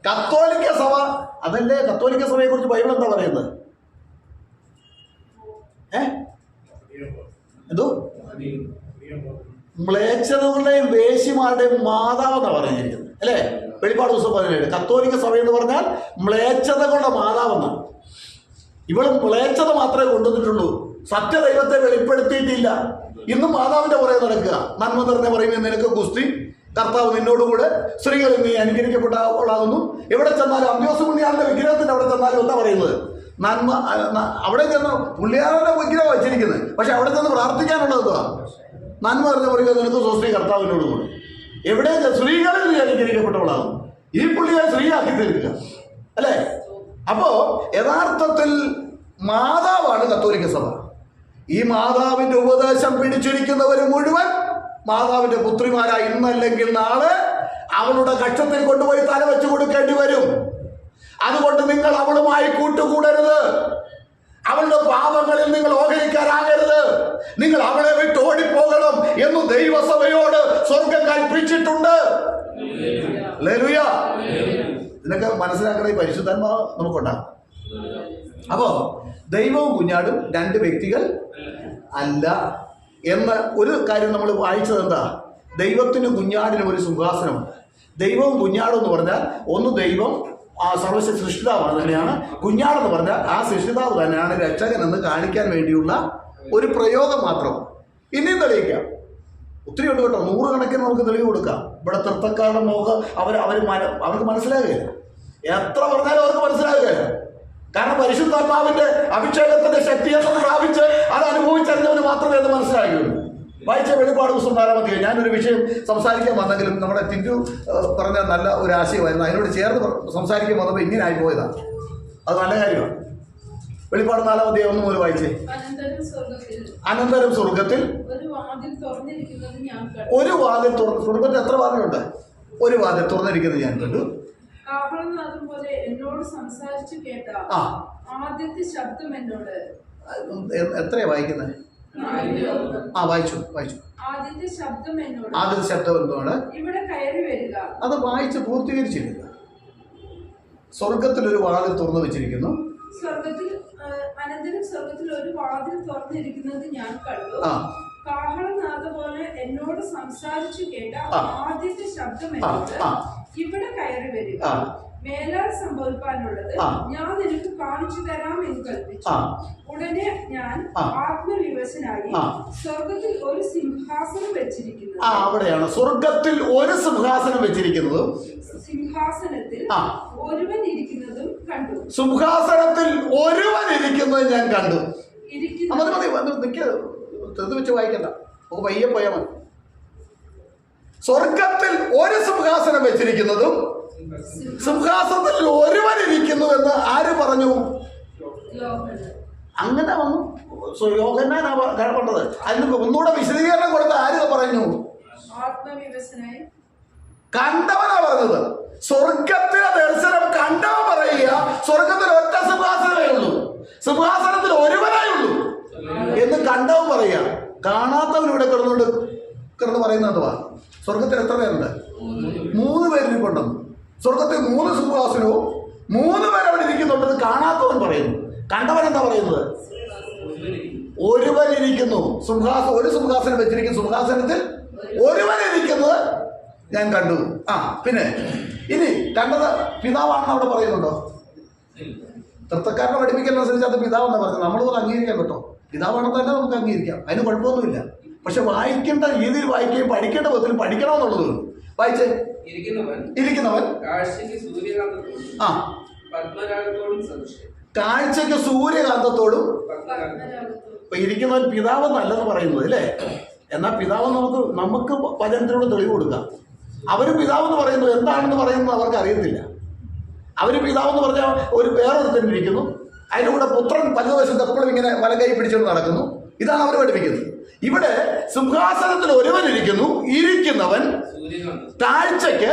കത്തോലിക്ക സഭ അതല്ലേ? കത്തോലിക്ക സഭയെ കുറിച്ച് ബൈബിൾ എന്താ പറയുന്നത്? എന്തോ മ്ലേച്ഛതകളുടെയും വേശ്യമാരുടെയും മാതാവെന്നാണ് പറഞ്ഞിരിക്കുന്നത് അല്ലേ? വെളിപ്പാട് ദിവസം 17. കത്തോലിക്ക സഭ എന്ന് പറഞ്ഞാൽ മ്ലേച്ഛതകളുടെ മാതാവെന്നാണ്. ഇവളും മ്ലേച്ഛത മാത്രമേ കൊണ്ടുവന്നിട്ടുള്ളൂ, സത്യദൈവത്തെ വെളിപ്പെടുത്തിയിട്ടില്ല. ഇന്നും മാതാവിന്റെ പുറകെ നടക്കുക. നന്മ നിറഞ്ഞ പറയുന്നത് നിനക്ക് ഗുസ്തി, കർത്താവ് നിന്നോടുകൂടെ, സ്ത്രീകളിൽ നീ അനുകരിക്കപ്പെട്ടവളാകുന്നു. എവിടെ ചെന്നാലും അന്ത്യോസ് പുണ്യാളന്റെ വിഗ്രഹത്തിന്റെ അവിടെ ചെന്നാലും എന്താ പറയുന്നത്? നന്മ. അവിടെ ചെന്ന് പുള്ളിയാളന്റെ വിഗ്രഹം വെച്ചിരിക്കുന്നത്, പക്ഷെ അവിടെ ചെന്ന് പ്രാർത്ഥിക്കാനുള്ളത് എന്തുവാ? നന്മ നിറഞ്ഞ പറയുന്നത് നിനക്ക് സ്വസ്തി, കർത്താവിനോട് കൂടെ. എവിടെ സ്ത്രീകളിൽ നീ അനുകരിക്കപ്പെട്ടവളാകും. ഈ പുള്ളിയെ സ്ത്രീയാക്കി തീർക്കുക അല്ലേ? അപ്പോ യഥാർത്ഥത്തിൽ മാതാവാണ് കത്തോലിക്ക സഭ. ഈ മാതാവിന്റെ ഉപദേശം പിടിച്ചിരിക്കുന്നവർ മുഴുവൻ മാതാവിന്റെ പുത്രിമാരായി ഇന്നല്ലെങ്കിൽ നാളെ അവളുടെ കക്ഷത്തിൽ കൊണ്ടുപോയി തല വെച്ച് കൊടുക്കേണ്ടി വരും. അതുകൊണ്ട് നിങ്ങൾ അവളുമായി കൂട്ടുകൂടരുത്. അവളുടെ പാപങ്ങളിൽ നിങ്ങൾ ഓഹരിക്കാരാകരുത്. നിങ്ങൾ അവളെ വിട്ട് ഓടിപ്പോകണം എന്ന് ദൈവസഭയോട് സ്വർഗം കൽപ്പിച്ചിട്ടുണ്ട്. ഹല്ലേലൂയ. ഇതിനൊക്കെ മനസ്സിലാക്കണ ഈ പരിശുദ്ധാത്മാവ് നമുക്കുണ്ടാകും. അപ്പോ ദൈവവും കുഞ്ഞാടും രണ്ട് വ്യക്തികൾ അല്ല എന്ന് ഒരു കാര്യം നമ്മൾ വായിച്ചത് എന്താ? ദൈവത്തിനും കുഞ്ഞാടിനും ഒരു സിംഹാസനമുണ്ട്. ദൈവവും കുഞ്ഞാടും എന്ന് പറഞ്ഞാൽ ഒന്ന് ദൈവം ആ സർവ്വ സൃഷ്ടിതാവ് തന്നെയാണ്, കുഞ്ഞാടെന്ന് പറഞ്ഞാൽ ആ സൃഷ്ടിതാവ് തന്നെയാണ് രക്ഷകൻ എന്ന് കാണിക്കാൻ വേണ്ടിയുള്ള ഒരു പ്രയോഗം മാത്രം. ഇനിയും തെളിയിക്കാം, ഒത്തിരി ഉണ്ട് കേട്ടോ, 100 കണക്കിന് നമുക്ക് തെളിവ് കൊടുക്കാം. ഇവിടെ തൃത്തക്കാരുടെ മോഹം അവർക്ക് മനസ്സിലാകുകയില്ല, എത്ര പറഞ്ഞാലും അവർക്ക് മനസ്സിലാകുകയില്ല. കാരണം പരിശുദ്ധാത്മാവിന്റെ അഭിഷേകത്തിന്റെ ശക്തിയെന്ന് പ്രാപിച്ച് അത് അനുഭവിച്ചറിഞ്ഞവന് മാത്രമേ അത് മനസ്സിലാകുകയുള്ളൂ. വായിച്ച വെളിപ്പാട് പുസ്തകം 4-ാം അധ്യായം. ഞാനൊരു വിഷയം സംസാരിക്കാൻ വന്നെങ്കിലും നമ്മുടെ ടിൻഡു പറഞ്ഞ നല്ല ഒരു ആശയമായിരുന്നു, അതിനോട് ചേർന്ന് സംസാരിക്കാൻ വന്നപ്പോൾ ഇങ്ങനെ ആയി പോയതാണ്. അത് നല്ല കാര്യമാണ്. വെളിപ്പാട് 4-ാം അധ്യായം 1 മുതൽ വായിച്ചേ. അനന്തരം സ്വർഗത്തിൽ ഒരു വാതിൽ സ്വർഗത്തിൽ എത്ര വാതിലുണ്ട്? ഒരു വാതിൽ തുറന്നിരിക്കുന്നത് ഞാൻ കണ്ടു. എത്രയാ വായിക്കുന്നത്? വായിച്ചു. ആദ്യത്തെ ശബ്ദം എന്താണ്? അത് വായിച്ച് പൂർത്തീകരിച്ചിരിക്കുക. സ്വർഗത്തിൽ ഒരു വാതിൽ തുറന്നു വെച്ചിരിക്കുന്നു. അനന്തരം സ്വർഗത്തിൽ ഒരു വാതിൽ തുറന്നിരിക്കുന്നത് ഞാൻ കണ്ടു. കാഹളനാദം പോലെ എന്നോട് സംസാരിച്ചു കേട്ട ആദ്യത്തെ ശബ്ദം എന്നോട് ഇവിടെ കയറി വരിക, മേലാൽ സംഭവിക്കാനുള്ളത് ഞാൻ നിനക്ക് കാണിച്ചു തരാം എന്ന് കൽപ്പിച്ചു. ഉടനെ ഞാൻ ആത്മവിവശനായി സ്വർഗത്തിൽ ഒരു സിംഹാസനം വെച്ചിരിക്കുന്നു. അവിടെയാണ് സ്വർഗത്തിൽ ഒരു സിംഹാസനം വെച്ചിരിക്കുന്നത്. സിംഹാസനത്തിൽ ഒരുവൻ ഇരിക്കുന്നതും കണ്ടു. സിംഹാസനത്തിൽ ഒരുവൻ ഇരിക്കുന്നത് ഞാൻ കണ്ടു. വെച്ച് വായിക്കണ്ട, നമുക്ക് പയ്യെ പോയാൽ മതി. സ്വർഗത്തിൽ ഒരു സിംഹാസനം വെച്ചിരിക്കുന്നതും സിംഹാസനത്തിൽ ഒരുവൻ ഇരിക്കുന്നു എന്ന് ആര് പറഞ്ഞു? അങ്ങനെ വന്നു. യോഹന്നാനാ പറഞ്ഞത്. അതിന് ഒന്നുകൂടെ വിശദീകരണം കൊടുത്ത ആര് പറഞ്ഞു? കണ്ടവനാ പറഞ്ഞത്. സ്വർഗത്തിലെ ദർശനം കണ്ടവൻ പറയുക, സ്വർഗത്തിൽ ഒറ്റ സിംഹാസനമേ ഉള്ളൂ, സിംഹാസനത്തിൽ ഒരുവനായി ഉള്ളൂ എന്ന് കണ്ടവൻ പറയുക. കാണാത്തവൻ ഇവിടെ കിടന്ന് പറയുന്നത് എന്തുവാ? സ്വർഗത്തിൽ എത്ര പേരുണ്ട്? 3 പേരിരിപ്പുണ്ടെന്ന്. സ്വർഗത്തിൽ 3 സിംഹാസനവും 3 പേർ അവിടെ ഇരിക്കുന്നുണ്ടെന്ന് കാണാത്തവൻ പറയുന്നു. കണ്ടവൻ എന്താ പറയുന്നത്? ഒരുവൻ ഇരിക്കുന്നു. ഒരു സിംഹാസനം വെച്ചിരിക്കുന്നു, സിംഹാസനത്തിൽ ഒരുവൻ ഇരിക്കുന്നത് ഞാൻ കണ്ടു. പിന്നെ ഇനി കണ്ടത് പിതാവാണെന്ന് അവിടെ പറയുന്നുണ്ടോ? തൃത്തക്കാരനെ പഠിപ്പിക്കുന്നതനുസരിച്ച് അത് പിതാവെന്നാണ് പറയുന്നത്. നമ്മളത് അംഗീകരിക്കാൻ കേട്ടോ, പിതാവാണെന്ന് തന്നെ നമുക്ക് അംഗീകരിക്കാം, അതിന് കുഴപ്പമൊന്നുമില്ല. പക്ഷെ വായിക്കേണ്ട രീതിയിൽ വായിക്കുകയും പഠിക്കേണ്ട വിധത്തിൽ പഠിക്കണമെന്നുള്ളത്. വായിച്ചേ. ഇരിക്കുന്നവൻ കാഴ്ചയ്ക്ക് സൂര്യകാന്തത്തോടും. ഇപ്പൊ ഇരിക്കുന്നവൻ പിതാവ് നല്ലെന്ന് പറയുന്നത് അല്ലേ? എന്നാൽ പിതാവ് നമുക്ക് വചനത്തിനോട് തെളിവ് കൊടുക്കാം. അവര് പിതാവെന്ന് പറയുന്നത് എന്താണെന്ന് പറയുന്നത് അവർക്ക് അറിയത്തില്ല. അവര് പിതാവെന്ന് പറഞ്ഞാൽ വേറൊരുത്തൻ ഇരിക്കുന്നു, അതിൻ്റെ കൂടെ പുത്രൻ പലവശത്ത് എപ്പോഴും ഇങ്ങനെ വലങ്കൈ പിടിച്ചുകൊണ്ട് നടക്കുന്നു. ഇതാണ് അവർ പഠിപ്പിക്കുന്നത്. ഇവിടെ സിംഹാസനത്തിൽ ഒരുവൻ ഇരിക്കുന്നു, ഇരിക്കുന്നവൻ കാഴ്ചയ്ക്ക്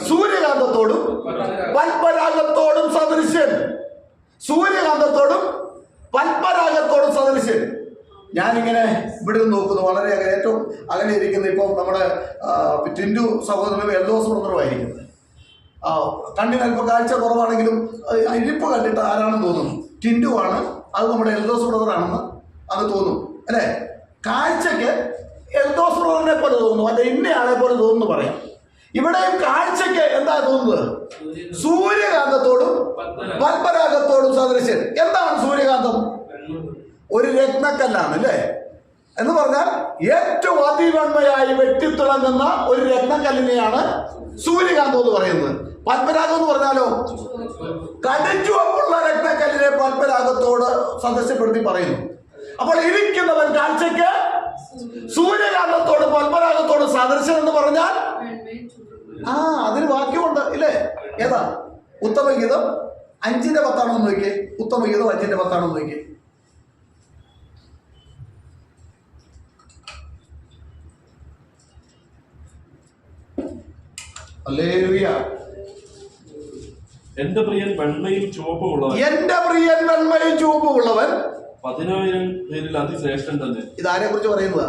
സൂര്യകാന്തത്തോടും പൽപരാഗത്തോടും സദൃശ്യൻ. സൂര്യകാന്തത്തോടും പൽപരാഗത്തോടും സദൃശ്യൻ. ഞാനിങ്ങനെ ഇവിടെ നിന്ന് നോക്കുന്നു, വളരെ ഏറ്റവും അങ്ങനെ ഇരിക്കുന്നത് ഇപ്പം നമ്മുടെ ടിൻഡു സഹോദരനും എൽദോസ് ബ്രദറുമായിരിക്കുന്നത്. കണ്ണിന് അല്പം കാഴ്ച കുറവാണെങ്കിലും ഇരിപ്പ് കണ്ടിട്ട് ആരാണെന്ന് തോന്നുന്നു? ടിൻഡു ആണ്. അത് നമ്മുടെ എൽദോസ് ബ്രദറാണെന്ന് അത് തോന്നും അല്ലേ? കാഴ്ചയ്ക്ക് എൽദോസ് ബ്രദറിനെ പോലെ തോന്നുന്നു, അല്ല ഇന്നയാളെ പോലെ തോന്നുന്നു പറയാം. ഇവിടെയും കാഴ്ചയ്ക്ക് എന്താ തോന്നുന്നത്? സൂര്യകാന്തത്തോടും പൽപരാഗത്തോടും സദൃശ്യൻ. എന്താണ് സൂര്യകാന്തം? ഒരു രത്നക്കല്ലാണ് അല്ലേ? എന്ന് പറഞ്ഞാൽ ഏറ്റവും അതിവന്മയായി വെട്ടിത്തിളങ്ങുന്ന ഒരു രത്നക്കല്ലിനെയാണ് സൂര്യകാന്തം എന്ന് പറയുന്നത്. പൽപരാഗം എന്ന് പറഞ്ഞാലോ കടുഞ്ചുവപ്പുള്ള രത്നക്കല്ലിനെ പൽപരാഗത്തോട് സദൃശ്യപ്പെടുത്തി പറയുന്നു. അപ്പോൾ ഇരിക്കുന്നവൻ കാഴ്ചയ്ക്ക് സൂര്യകാന്തത്തോട് പൽപരാഗത്തോട് സദൃശ്യം എന്ന് പറഞ്ഞാൽ അതിന് വാക്യമുണ്ട് ഇല്ലേ? ഏതാ? ഉത്തമഗീതം 5:10 നോക്കിയേ. ഉത്തമഗീതം 5:10 നോക്കിയേ. ഹല്ലേലൂയ. എന്റെ പ്രിയൻ വെണ്മയും ചുവപ്പുമുള്ളവൻ 10,000 പേരിൽ അതിശ്രേഷ്ഠൻ തന്നെ. ഇതാരെ കുറിച്ച് പറയുന്നതാ?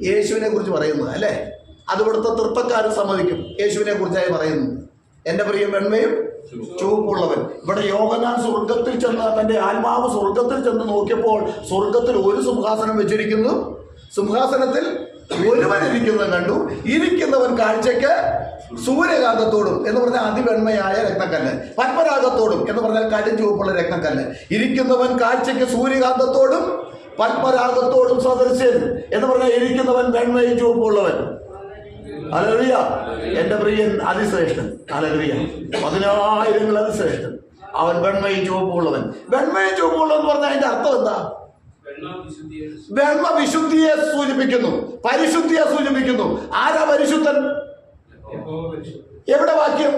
യേശുവിനെ കുറിച്ച് പറയുന്നത് അല്ലേ? അത് ഇവിടുത്തെ തൃപ്പക്കാരും സമ്മതിക്കും, യേശുവിനെ കുറിച്ചായി പറയുന്നു. എന്റെ പ്രിയ വെണ്മയും ചുവപ്പുള്ളവൻ. ഇവിടെ യോഹന്നാൻ സ്വർഗത്തിൽ ചെന്ന് തന്റെ ആത്മാവ് സ്വർഗത്തിൽ ചെന്ന് നോക്കിയപ്പോൾ സ്വർഗത്തിൽ ഒരു സിംഹാസനം വെച്ചിരിക്കുന്നു, സിംഹാസനത്തിൽ ഒരുവൻ ഇരിക്കുന്നത് കണ്ടു. ഇരിക്കുന്നവൻ കാഴ്ചയ്ക്ക് സൂര്യകാന്തത്തോടും എന്ന് പറഞ്ഞാൽ അതിവെണ്മയായ രത്നക്കല്ല്, പത്മരാഗത്തോടും എന്ന് പറഞ്ഞാൽ കടും ചുവപ്പുള്ള രത്നക്കല്ല്. ഇരിക്കുന്നവൻ കാഴ്ചയ്ക്ക് സൂര്യകാന്തത്തോടും പത്മരാഗത്തോടും സദൃശ്യൻ എന്ന് പറഞ്ഞാൽ ഇരിക്കുന്നവൻ വെണ്മയും ചുവപ്പുള്ളവൻ. ഹല്ലേലൂയ. എന്റെ പ്രിയൻ അതിശ്രേഷ്ഠൻ. ഹല്ലേലൂയ. 10,000 അതിശ്രേഷ്ഠൻ. അവൻ വെണ്മയും ചുവപ്പുള്ളവൻ. വെണ്മയും ചുവപ്പുള്ളവൻ എന്ന് പറഞ്ഞാൽ അതിന്റെ അർത്ഥം എന്താ? വെണ്മ വിശുദ്ധിയെ സൂചിപ്പിക്കുന്നു, പരിശുദ്ധിയെ സൂചിപ്പിക്കുന്നു. ആരാ പരിശുദ്ധൻ? എവിടെ വാക്യം?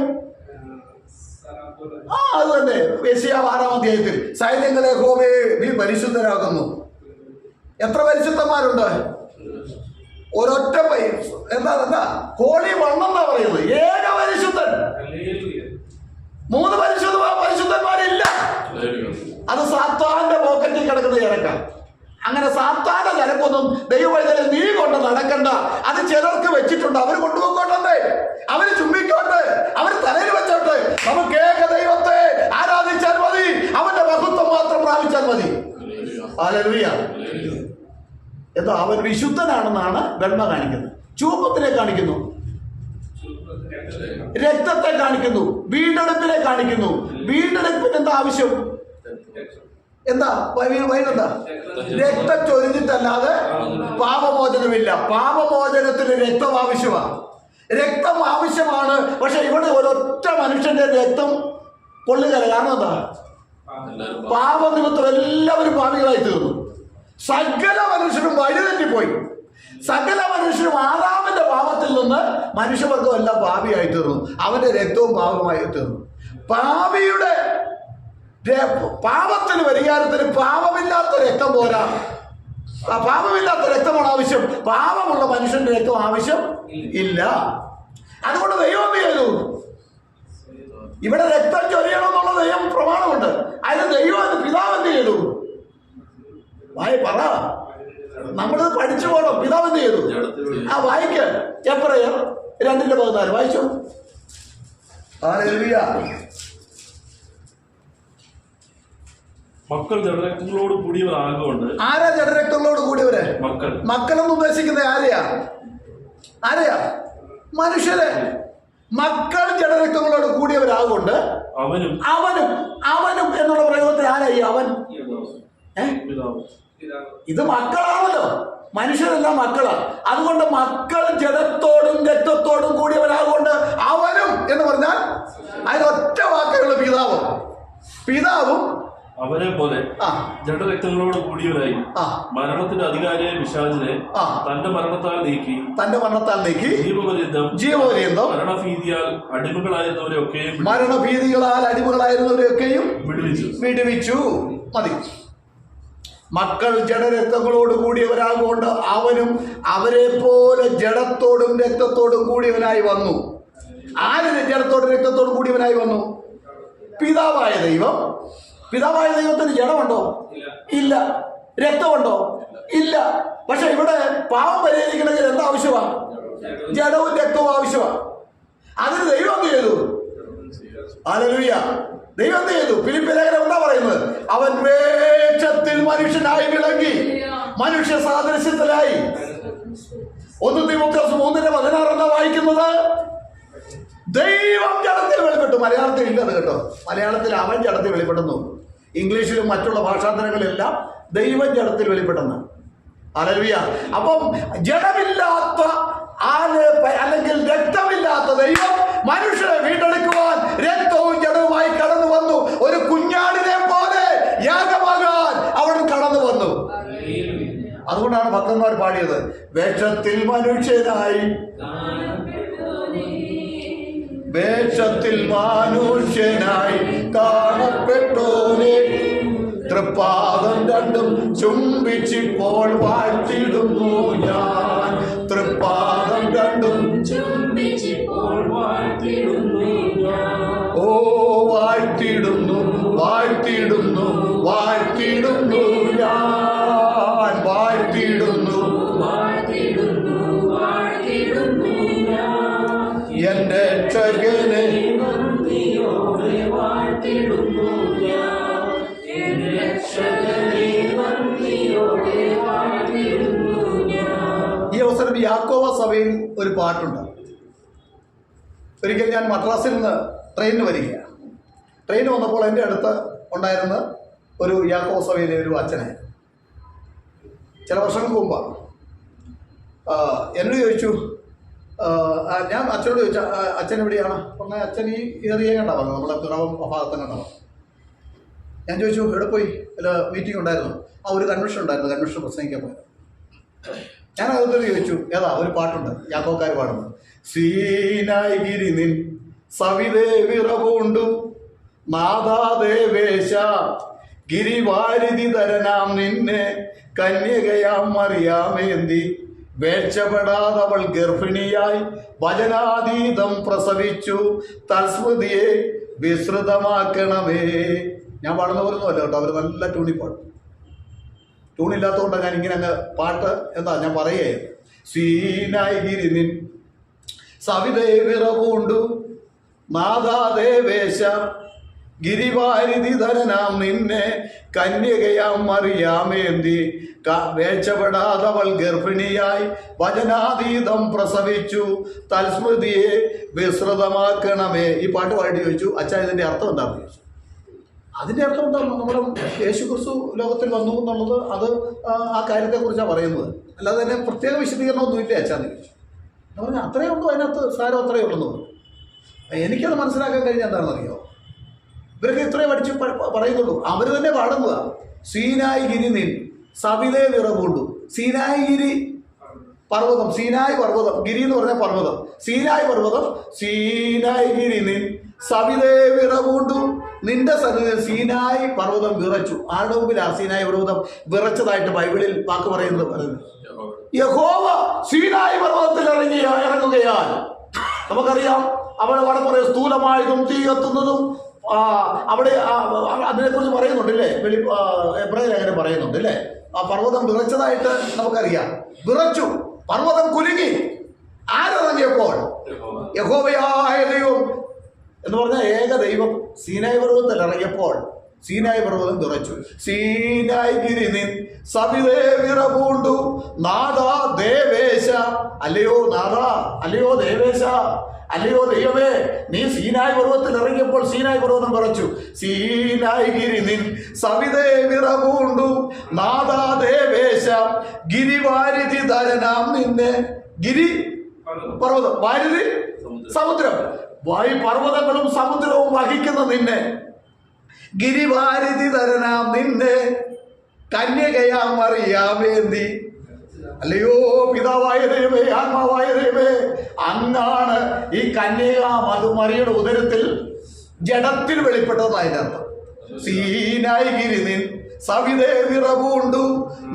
അത് തന്നെ യെശയ്യാവ് 6-ാം അധ്യായത്തിൽ സൈന്യങ്ങളെ യഹോവേ നീ പരിശുദ്ധരാകുന്നു. എത്ര പരിശുദ്ധന്മാരുണ്ട്? ഒരൊറ്റ എന്താ ഹോളി വണ്ണെന്നാ പറയുന്നത്. ഏക പരിശുദ്ധൻ. 3 പരിശുദ്ധന്മാരില്ല. അത് സാത്താന്റെ പോക്കറ്റിൽ കിടക്കുന്ന ചരക്കാം. അങ്ങനെ സാത്താന്റെ ചരക്കൊന്നും ദൈവവൈദ്യനെ നീ കൊണ്ട് നടക്കണ്ട. അത് ചിലർക്ക് വെച്ചിട്ടുണ്ട്, അവർ കൊണ്ടുപോയിക്കോട്ടെ, അവര് ചുംബിക്കോട്ടെ, അവർ തലയിൽ വെച്ചോട്ടെ. നമുക്ക് ഏക ദൈവത്തെ ആരാധിച്ചാൽ മതി, അവന്റെ മഹത്വം മാത്രം പ്രാപിച്ചാൽ മതി. ഹല്ലേലൂയ. എന്താ? അവൻ വിശുദ്ധനാണെന്നാണ് വെണ്മ കാണിക്കുന്നത്. ചുവപ്പത്തിനെ കാണിക്കുന്നു, രക്തത്തെ കാണിക്കുന്നു, വീണ്ടെടുപ്പിനെ കാണിക്കുന്നു. വീണ്ടെടുപ്പിന് എന്താ ആവശ്യം? എന്താ വൈകുന്നതാ? രക്തം ചൊരിഞ്ഞിട്ടല്ലാതെ പാപമോചനമില്ല. പാപമോചനത്തിന് രക്തം ആവശ്യമാണ്, രക്തം ആവശ്യമാണ്. പക്ഷെ ഇവിടെ ഒരൊറ്റ മനുഷ്യന്റെ രക്തം കൊള്ളുകയില്ല. കാരണം എന്താ? പാപനിമിത്തം എല്ലാവരും പാപികളായി തീർന്നു. സകല മനുഷ്യരും വഴിതെറ്റിപ്പോയി. സകല മനുഷ്യരും ആദാമിന്റെ പാപത്തിൽ നിന്ന് മനുഷ്യവർഗം എല്ലാം പാപിയായി തീർന്നു. അവന്റെ രക്തവും പാപമായി തീർന്നു. പാപിയുടെ പാപത്തിന് പരിഹാരത്തിന് പാപമില്ലാത്ത രക്തം പോരാ, പാപമില്ലാത്ത രക്തമാണ് ആവശ്യം. പാപമുള്ള മനുഷ്യന്റെ രക്തം ആവശ്യം ഇല്ല. അതുകൊണ്ട് ദൈവം എന്ത് ചെയ്തു? ഇവിടെ രക്തം ചൊരിയണമെന്നുള്ള ദൈവം പ്രമാണമുണ്ട്. അതിന് ദൈവം പിതാവ് എന്ത് ചെയ്തു? പറ, നമ്മളിത് പഠിച്ചു പോകണം. പിതാവ് എന്ത് ചെയ്തു? വായിക്ക്. എബ്രായർ 2:14 വായിച്ചു. ഹല്ലേലൂയ. മക്കൾ ജഡരക്തങ്ങളോട് കൂടിയവരാകൊണ്ട്. ആരാ ജഡരക്തങ്ങളോട് കൂടിയവര്? മക്കൾ. മക്കളെന്ന് ഉദ്ദേശിക്കുന്നത് ആരെയാ? മനുഷ്യരെ. മക്കൾ ജഡരക്തങ്ങളോട് കൂടിയവരാകൊണ്ട് അവനും എന്നുള്ള പ്രയോഗത്തിൽ ആരായി? അവൻ. ഇത് മക്കളാണല്ലോ, മനുഷ്യരെല്ലാം മക്കളാണ്. അതുകൊണ്ട് മക്കൾ ജഡത്തോടും രക്തത്തോടും കൂടിയവരാകൊണ്ട് അവനും എന്ന് പറഞ്ഞാൽ അതിനൊറ്റ വാക്കുള്ള പിതാവും അവരെ പോലെ ജഡരക്തങ്ങളോട് കൂടിയവരായി മരണത്തിന്റെ അധികാരിയായ പിശാചിനെ തന്റെ മരണത്താൽ നീക്കി ജീവപര്യന്തം മരണഭീതിയാൽ അടിമകളായിരുന്നവരെയൊക്കെയും വിടുവിച്ചു. മതി. മക്കൾ ജഡരക്തങ്ങളോട് കൂടിയവരാകൊണ്ട് അവനും അവരെ പോലെ ജഡത്തോടും രക്തത്തോടും കൂടിയവനായി വന്നു. ആര് ജഡത്തോടും രക്തത്തോടും കൂടിയവനായി വന്നു? പിതാവായ ദൈവം. പിതാവായ ദൈവത്തിന് ജഡമുണ്ടോ? ഇല്ല. രക്തമുണ്ടോ? ഇല്ല. പക്ഷെ ഇവിടെ പാപം പരിഹരിക്കണമെങ്കിൽ എന്താ ആവശ്യമാണ്? ജഡവും രക്തവും ആവശ്യമാണ്. അതിന് ദൈവം എന്ത് ചെയ്തു? ഹല്ലേലൂയ. ദൈവം എന്ത് ചെയ്തു? ഫിലിപ്പിയർ ലേഖനം എന്താ പറയുന്നത്? അവൻ വേഷത്തിൽ മനുഷ്യനായി വിളങ്ങി, മനുഷ്യ സാദൃശ്യത്തിലായി. 1 തീമോഥെയോസ് 3:16 എന്താ വായിക്കുന്നത്? ദൈവം ജഡത്തിൽ വെളിപ്പെട്ടു. മലയാളത്തിൽ ഇല്ലത് കേട്ടോ. മലയാളത്തിൽ അവൻ ജഡത്തിൽ വെളിപ്പെട്ടെന്നു. ഇംഗ്ലീഷിലും മറ്റുള്ള ഭാഷാന്തരങ്ങളെല്ലാം ദൈവം ജഡത്തിൽ വെളിപ്പെട്ടെന്ന്. ഹല്ലേലൂയ. അപ്പം ജഡമില്ലാത്ത അല്ലെങ്കിൽ രക്തമില്ലാത്ത ദൈവം മനുഷ്യരെ വീണ്ടെടുക്കുവാൻ രക്തവും ജഡവുമായി കടന്നു വന്നു. ഒരു കുഞ്ഞാടിനെ പോലെ യാഗമാകാൻ അവൻ കടന്നു വന്നു. അതുകൊണ്ടാണ് ഭക്തന്മാർ പാടിയത്, വേഷത്തിൽ മനുഷ്യനായി കാണപ്പെട്ടോനെ തൃപ്പാദം രണ്ടും ചുംബിച്ചിപ്പോൾ വാഴ്ത്തിടുന്നു ഞാൻ. തൃപ്പാദം രണ്ടും ചുംബിച്ചിപ്പോൾ വാഴ്ത്തിടുന്നു ഞാൻ. ഓ വാഴ്ത്തിടുന്നു വാഴ്ത്തിടുന്നു വാഴ്ത്തിടുന്നു ഞാൻ. വാഴ്ത്തിടുന്നു വാഴ്ത്തിടുന്നു വാഴ്ത്തിടുന്നു ഞാൻ. എന്റെ രക്ഷകനെ വാഴ്ത്തിടുന്നു ഞാൻ, എൻ രക്ഷകനെ നന്ദിയോടെ വാഴ്ത്തിടുന്നു ഞാൻ. ഈ അവസരം യാക്കോബ സഭയിൽ ഒരു പാട്ടുണ്ട്. ഒരിക്കൽ ഞാൻ മദ്രാസിൽ നിന്ന് ട്രെയിനിന് വരികയാണ്. ട്രെയിൻ വന്നപ്പോൾ എൻ്റെ അടുത്ത് ഉണ്ടായിരുന്ന ഒരു യാക്കോബ സഭയിലെ ഒരു അച്ഛനായിരുന്നു. ചില വർഷങ്ങൾക്ക് മുമ്പാണ്. എന്നോട് ചോദിച്ചു, ഞാൻ അച്ഛനോട് ചോദിച്ചു, അച്ഛൻ എവിടെയാണ് പറഞ്ഞാൽ? അച്ഛൻ ഈ ഏറിയ കണ്ടാ പറഞ്ഞു, നമ്മുടെ പിറവം ഭാഗത്തും കണ്ടാ പറഞ്ഞു. ഞാൻ ചോദിച്ചു, എവിടെ പോയി? അല്ല, മീറ്റിംഗ് ഉണ്ടായിരുന്നു. ഒരു കൺവെൻഷൻ ഉണ്ടായിരുന്നു, കൺവെൻഷൻ പ്രസംഗിക്കാൻ പോയത്. ഞാൻ അതൊരു ചോദിച്ചു, ഏതാ ഒരു പാട്ടുണ്ട് യാക്കോക്കാർ പാടുന്നത്, സീനായി ഗിരി നിൻ സവിതേ വിറവുണ്ടു നാദാദേവേശ ഗിരിവാരിധി തരനാം നിന്നെ കന്യകയാം മറിയാമേന്തി വേഴ്ചപ്പെടാതവൾ ഗർഭിണിയായി വചനാതീതം പ്രസവിച്ചു തൽസ്മൃതിയെ വിസ്തൃതമാക്കണമേ. ഞാൻ പാടുന്ന പോലൊന്നുമല്ല കേട്ടോ, അവർ നല്ല ട്യൂണിൽ പാടും. ട്യൂണില്ലാത്തതുകൊണ്ടാണ് ഞാൻ ഇങ്ങനെ അങ്ങ് പാട്ട് എന്താ ഞാൻ പറയേ. സീനായി ഗിരി നിൻ സവിതേ വിറവുണ്ടു നാദാദേവേശ ഗിരിവാരിധി ധരനാം നിന്നെ കന്യകയാം മറിയാമേന്തി വേഴ്ചപ്പെടാതവൾ ഗർഭിണിയായി വചനാതീതം പ്രസവിച്ചു തൽസ്മൃതിയെ വിസ്തൃതമാക്കണമേ. ഈ പാട്ട് പാടി ചോദിച്ചു, അച്ഛാ ഇതിൻ്റെ അർത്ഥം എന്താണെന്ന് ചോദിച്ചു. അതിൻ്റെ അർത്ഥം എന്താണ്? നമ്മുടെ യേശു ക്രിസ്തു ലോകത്തിൽ വന്നു എന്നുള്ളത് അത് ആ കാര്യത്തെക്കുറിച്ചാണ് പറയുന്നത്. അല്ലാതെ തന്നെ പ്രത്യേക വിശദീകരണമൊന്നുമില്ല അച്ഛാന്ന് ചോദിച്ചു. എന്ന് പറഞ്ഞാൽ അത്രയേ ഉള്ളൂ, അതിനകത്ത് സാരം അത്രയേ ഉള്ളൂ. എനിക്കത് മനസ്സിലാക്കാൻ കഴിഞ്ഞാൽ എന്താണെന്ന് അറിയാമോ? ഇവരൊക്കെ ഇത്രയും പഠിച്ച് പറയുന്നുള്ളൂ. അവർ തന്നെ പാടുന്നതാണ്. സീനായി ഗിരി നിൻ സവിതേ വിറവുണ്ടു. സീനായി ഗിരി പർവ്വതം, സീനായി പർവ്വതം, ഗിരി എന്ന് പറഞ്ഞാൽ പർവ്വതം, സീനായി പർവ്വതം, സീനായി ഗിരി നിൻ സവിതേ വിറവുണ്ടു. നിന്റെ സന്നിധിയിൽ സീനായി പർവ്വതം വിറച്ചു. ആരുടെ മുമ്പിലാ സീനായി പർവ്വതം വിറച്ചതായിട്ട് ബൈബിളിൽ വാക്ക് പറയുന്നത്? യഹോവ സീനായി പർവ്വതത്തിൽ ഇറങ്ങുകയാൽ. നമുക്കറിയാം, അവിടെ വളരെ സ്ഥൂലമായതും തീ കത്തുന്നതും അവിടെ അതിനെക്കുറിച്ച് പറയുന്നുണ്ടല്ലേ, എബ്രായർ അങ്ങനെ പറയുന്നുണ്ടല്ലേ. ആ പർവ്വതം വിറച്ചതായിട്ട് നമുക്കറിയാം. വിറച്ചു, പർവ്വതം കുലുങ്ങി. ആരിറങ്ങിയപ്പോൾ? യഹോവയായ ദൈവം എന്ന് പറഞ്ഞ ഏക ദൈവം സീനായി പർവ്വതത്തിൽ ഇറങ്ങിയപ്പോൾ സീനായി പർവ്വതം വിറച്ചു. സീനായി ഗിരി നിൻ സവിതേ വിറവുണ്ടു നാദാ ദേവേശ. അല്ലയോ നാദാ, അല്ലയോ ദേവേശ, അല്ലയോ ദൈവമേ, നീ സീനായി പർവ്വതത്തിൽ ഇറങ്ങിയപ്പോൾ സീനായി പർവ്വതം വിറച്ചു. സീനായി ഗിരി നിൻ സവിതേ വിറവുണ്ടു നാദാ ദേവേശ ഗിരിവാരിധി ധരനാം നിന്നെ. ഗിരി പർവ്വതം, വാരിധി സമുദ്രം, പർവ്വതങ്ങളും സമുദ്രവും വഹിക്കുന്ന നിന്നെ, ഗിരിവാരിധി ധരനാം നിന്നെ കന്യകയാം മറിയാമേന്തി. അല്ലയോ പിതാവായ ദൈവമേ, ആത്മാവായ ദൈവമേ, അങ്ങാണ് ഈ കന്യക മറിയുടെ ഉദരത്തിൽ ജഡത്തിൽ വെളിപ്പെട്ടതായിട്ട് അർത്ഥം. സീനായി ഗിരി നിൻ സവിതേ വിറവുണ്ടു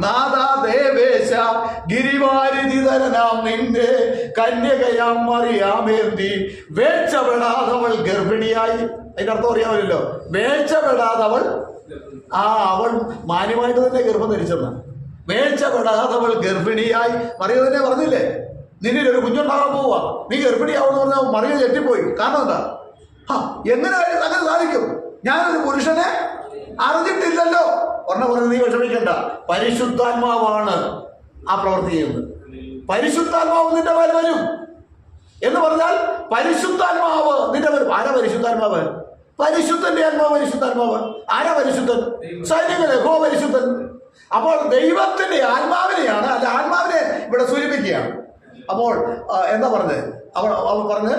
നാദാ ദേവേശ ഗിരിവാരിധി ധരനാം നിന്റെ കന്യകയാം മറിയാമേന്തി വേഴ്ചപ്പെടാതവൾ ഗർഭിണിയായി. അതിന്റെ അർത്ഥം അറിയാമല്ലോ, വേഴ്ചപ്പെടാതവൾ. അവൾ മാന്യമായിട്ട് തന്നെ ഗർഭം ധരിച്ചെന്നാണ്. വേഴ്ചപ്പെടാതവൾ ഗർഭിണിയായി. മറിയ തന്നെ പറഞ്ഞില്ലേ, നിന്നിൽ ഒരു കുഞ്ഞുണ്ടാകാൻ പോവുക, നീ ഗർഭിണിയാവെന്ന് പറഞ്ഞാൽ മറിയ ഞെട്ടിപ്പോയി. കാരണം എന്താ? എങ്ങനെ അങ്ങനെ സാധിക്കും? ഞാനൊരു പുരുഷനെ അറിഞ്ഞിട്ടില്ലല്ലോ. പറഞ്ഞ നീ വിഷമിക്കണ്ട, പരിശുദ്ധാത്മാവാണ് ആ പ്രവൃത്തി ചെയ്യുന്നത്. പരിശുദ്ധാത്മാവ് നിന്റെ മേൽ വരും എന്ന് പറഞ്ഞാൽ പരിശുദ്ധാത്മാവ് നിന്റെ വരും. ആരാ പരിശുദ്ധാത്മാവ്? പരിശുദ്ധന്റെ ആത്മാവ്. പരിശുദ്ധാത്മാവ് ആരാ? പരിശുദ്ധൻ. സൈന്യങ്ങളെ ഹോ പരിശുദ്ധൻ. അപ്പോൾ ദൈവത്തിന്റെ ആത്മാവിനെയാണ്, അല്ല ആത്മാവിനെ ഇവിടെ സൂചിപ്പിക്കുകയാണ്. അപ്പോൾ എന്താ പറഞ്ഞത്? അവൾ പറഞ്ഞ്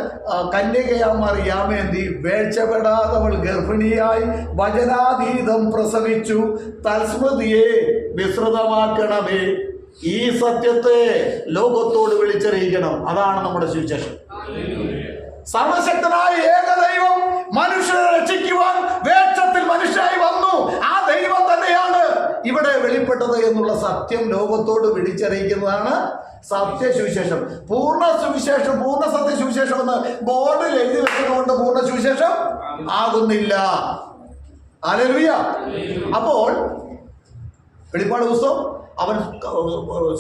കന്യകയാം മറിയാമേന്തി വേഴ്ചപ്പെടാതവൾ ഗർഭിണിയായി വചനാതീതം പ്രസവിച്ചു തൽസ്മൃതിയെ വിസ്തൃതമാക്കണമേ. ഈ സത്യത്തെ ലോകത്തോട് വിളിച്ചറിയിക്കണം. അതാണ് നമ്മുടെ സുവിശേഷം. സർവശക്തനായ ഏകദൈവം മനുഷ്യരെ രക്ഷിക്കുവാൻ വേഷത്തിൽ മനുഷ്യരായി വന്നു. ആ ദൈവം തന്നെയാണ് ഇവിടെ വെളിപ്പെട്ടത് എന്നുള്ള സത്യം ലോകത്തോട് വിളിച്ചറിയിക്കുന്നതാണ് സത്യസുവിശേഷം. പൂർണ്ണ സുവിശേഷം, പൂർണ്ണ സത്യസുവിശേഷം എന്ന് ബോർഡിൽ എഴുതി വെച്ചതുകൊണ്ട് പൂർണ്ണ സുവിശേഷം ആകുന്നില്ല. ഹല്ലേലൂയ. അപ്പോൾ വെളിപ്പാട് പുസ്തകം അവൻ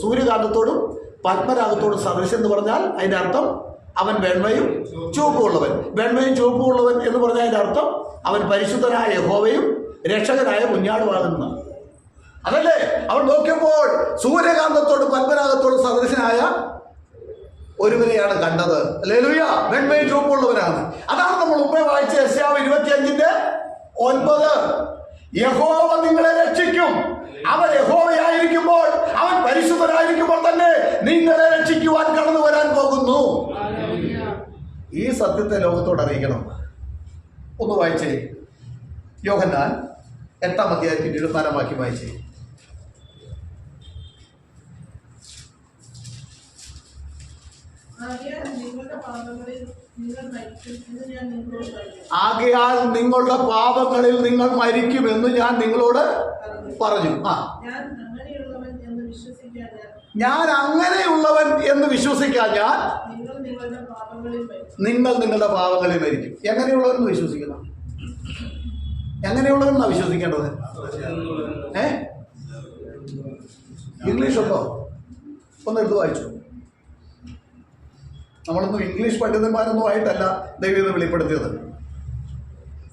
സൂര്യകാന്തത്തോടും പത്മരാഗത്തോടും സദൃശം എന്ന് പറഞ്ഞാൽ അതിൻ്റെ അർത്ഥം അവൻ വെണ്മയും ചുവപ്പുമുള്ളവൻ. വെണ്മയും ചുവപ്പുമുള്ളവൻ എന്ന് പറഞ്ഞതിൻ്റെ അർത്ഥം അവൻ പരിശുദ്ധനായ യഹോവയും രക്ഷകനായ കുഞ്ഞാടുമാകുന്ന. അതല്ലേ അവൻ നോക്കിയപ്പോൾ സൂര്യകാന്തത്തോടും പത്മനാഭത്തോടും സദൃശനായ ഒരുവനെയാണ് കണ്ടത്. ഹല്ലേലൂയ. വെണ്മയും ചുവപ്പുള്ളവനാണ്. അതാണ് നമ്മൾ മുമ്പേ വായിച്ച യെശയ്യാവ് 25:9. യഹോവ നിങ്ങളെ രക്ഷിക്കും. അവൻ യഹോവയായിരിക്കുമ്പോൾ, അവൻ പരിശുദ്ധനായിരിക്കുമ്പോൾ തന്നെ നിങ്ങളെ രക്ഷിക്കുവാൻ കടന്നു വരാൻ പോകുന്നു. ഈ സത്യത്തെ ലോകത്തോട് അറിയിക്കണം. ഒന്ന് വായിച്ചേ, യോഹന്നാൻ 8:24 വായിച്ചേ. ആകയാൽ നിങ്ങളുടെ പാപങ്ങളിൽ നിങ്ങൾ മരിക്കുമെന്ന് ഞാൻ നിങ്ങളോട് പറഞ്ഞു. ഞാൻ അങ്ങനെയുള്ളവൻ എന്ന് വിശ്വസിക്കാൻ നിങ്ങൾ നിങ്ങളുടെ പാപങ്ങളിൽ മരിക്കും. എങ്ങനെയുള്ളവൻ എന്ന് വിശ്വസിക്കണം? എങ്ങനെയുള്ളവൻ എന്നാ വിശ്വസിക്കേണ്ടത്? ഇംഗ്ലീഷ് ഉണ്ടോ? ഒന്ന് എടുത്ത് വായിച്ചു. നമ്മളൊന്നും ഇംഗ്ലീഷ് പണ്ഡിതന്മാരൊന്നും ആയിട്ടല്ല ദൈവം ഇത് വെളിപ്പെടുത്തിയത്.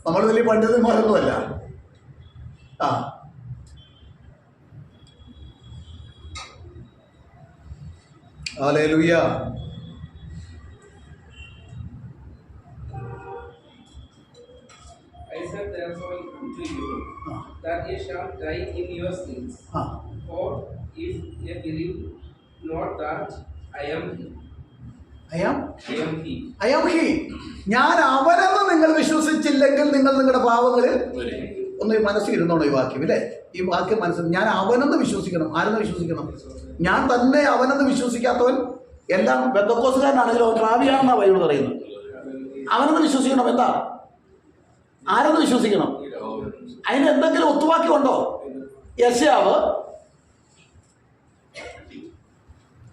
നമ്മൾ വലിയ പണ്ഡിതന്മാരൊന്നുമല്ല. Hallelujah. I said therefore to you that ye shall die in your sins. For if ye believe not that I am He. I am he. ഞാൻ അവനെന്ന് നിങ്ങൾ വിശ്വസിച്ചില്ലെങ്കിൽ നിങ്ങൾ നിങ്ങളുടെ പാവങ്ങളിൽ ഒന്ന് മനസ്സിൽ ഇരുന്നോളൂ. ഈ വാക്യം ഇല്ലേ, ഈ വാക്യം മനസ്സിൽ ഞാൻ അവനെന്ന് വിശ്വസിക്കണം. ആരെന്ന് വിശ്വസിക്കണം? ഞാൻ തന്നെ അവനെന്ന് വിശ്വസിക്കാത്തവൻ എല്ലാം ബന്ധക്കോസുകാരനാണെങ്കിലും അവൻ റാവിയാണെന്നാണ് ബൈബിൾ പറയുന്നത്. അവനെന്ന് വിശ്വസിക്കണം. എന്താ? ആരെന്ന് വിശ്വസിക്കണം? അതിന് എന്തെങ്കിലും ഒത്തുവാക്യമുണ്ടോ? യെശയ്യാവ്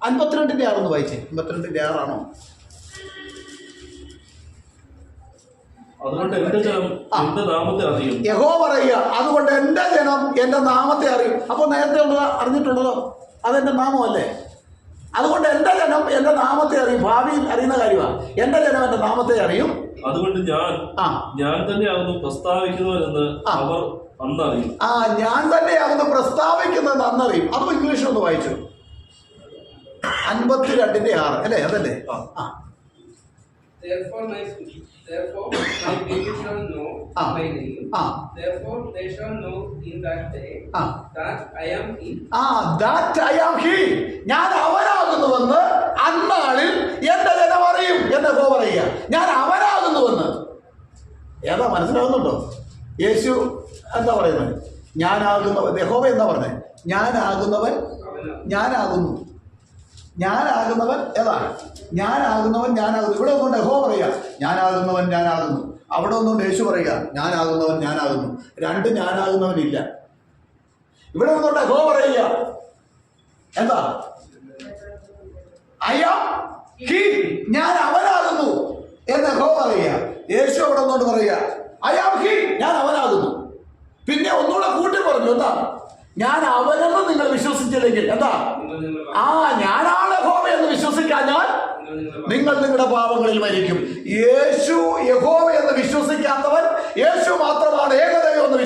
52:6 വായിച്ചേ. 52:6 അതുകൊണ്ട് എന്റെ ജനം എന്റെ നാമത്തെ അറിയും. യഹോവ പറയുക, അതുകൊണ്ട് എന്റെ ജനം എന്റെ നാമത്തെ അറിയും. അപ്പോൾ നേരത്തെ ഉള്ളത് അറിഞ്ഞിട്ടുള്ളതോ? അതെന്റെ നാമമല്ലേ? അതുകൊണ്ട് എന്റെ ജനം എന്റെ നാമത്തെ അറിയും. ഭാവിയിൽ അറിയുന്ന കാര്യമാണ്. എന്റെ ജനം എന്റെ നാമത്തെ അറിയും. അതുകൊണ്ട് ഞാൻ തന്നെയാകുന്നു പ്രസ്താവിക്കുന്നവരെന്ന് അവർ അന്നറിയും. ഞാൻ തന്നെയാകുന്നു പ്രസ്താവിക്കുന്നത് അന്നറിയും. അതും ഇംഗ്ലീഷിൽ ഒന്ന് വായിച്ചു. 52:6 അല്ലേ? അതല്ലേ? Therefore my people shall know my name. Therefore they shall know in that day that I am He. That I am He. ഞാൻ അവനാകുന്നുവെന്ന് അന്നാളിൽ എന്റെ ജനം അറിയും എന്ന് യഹോവ പറയുക. ഞാൻ അവനാകുന്നുവെന്ന്. ഏതാ മനസ്സിലാവുന്നുണ്ടോ? യേശു എന്താ പറയുന്നത്? ഞാനാകുന്നവൻ. യഹോവ എന്താ പറഞ്ഞത്? ഞാനാകുന്നവൻ ഞാനാകുന്നു. ഞാനാകുന്നവൻ ഏതാണ്? ഞാനാകുന്നവൻ ഞാനാകുന്നു. ഇവിടെ ഒന്നുകൊണ്ട് യഹോവ പറയുക ഞാനാകുന്നവൻ ഞാനാകുന്നു. അവിടെ ഒന്നുകൊണ്ട് യേശു പറയുക ഞാനാകുന്നവൻ ഞാനാകുന്നു. രണ്ട് ഞാനാകുന്നവനില്ല. ഇവിടെ ഒന്നുകൊണ്ട് യഹോവ പറയുക എന്താ? I am He. ഞാൻ അവനാകുന്നു എന്ന് യഹോവ പറയുക. യേശു അവിടെ ഒന്നുകൊണ്ട് പറയുക I am He. ഞാൻ അവനാകുന്നു. പിന്നെ ഒന്നുകൂടെ കൂട്ടി പറഞ്ഞു എന്താ? ഞാൻ അവനെന്ന് നിങ്ങൾ വിശ്വസിച്ചില്ലെങ്കിൽ എന്താ? ഞാനാണ് യഹോവ എന്ന് വിശ്വസിക്കാൻ നിങ്ങൾ നിങ്ങളുടെ പാപങ്ങളിൽ മരിക്കും. യേശു യഹോവ എന്ന് വിശ്വസിക്കാത്തവൻ, യേശു മാത്രമാണ് ഏകദൈവം എന്ന്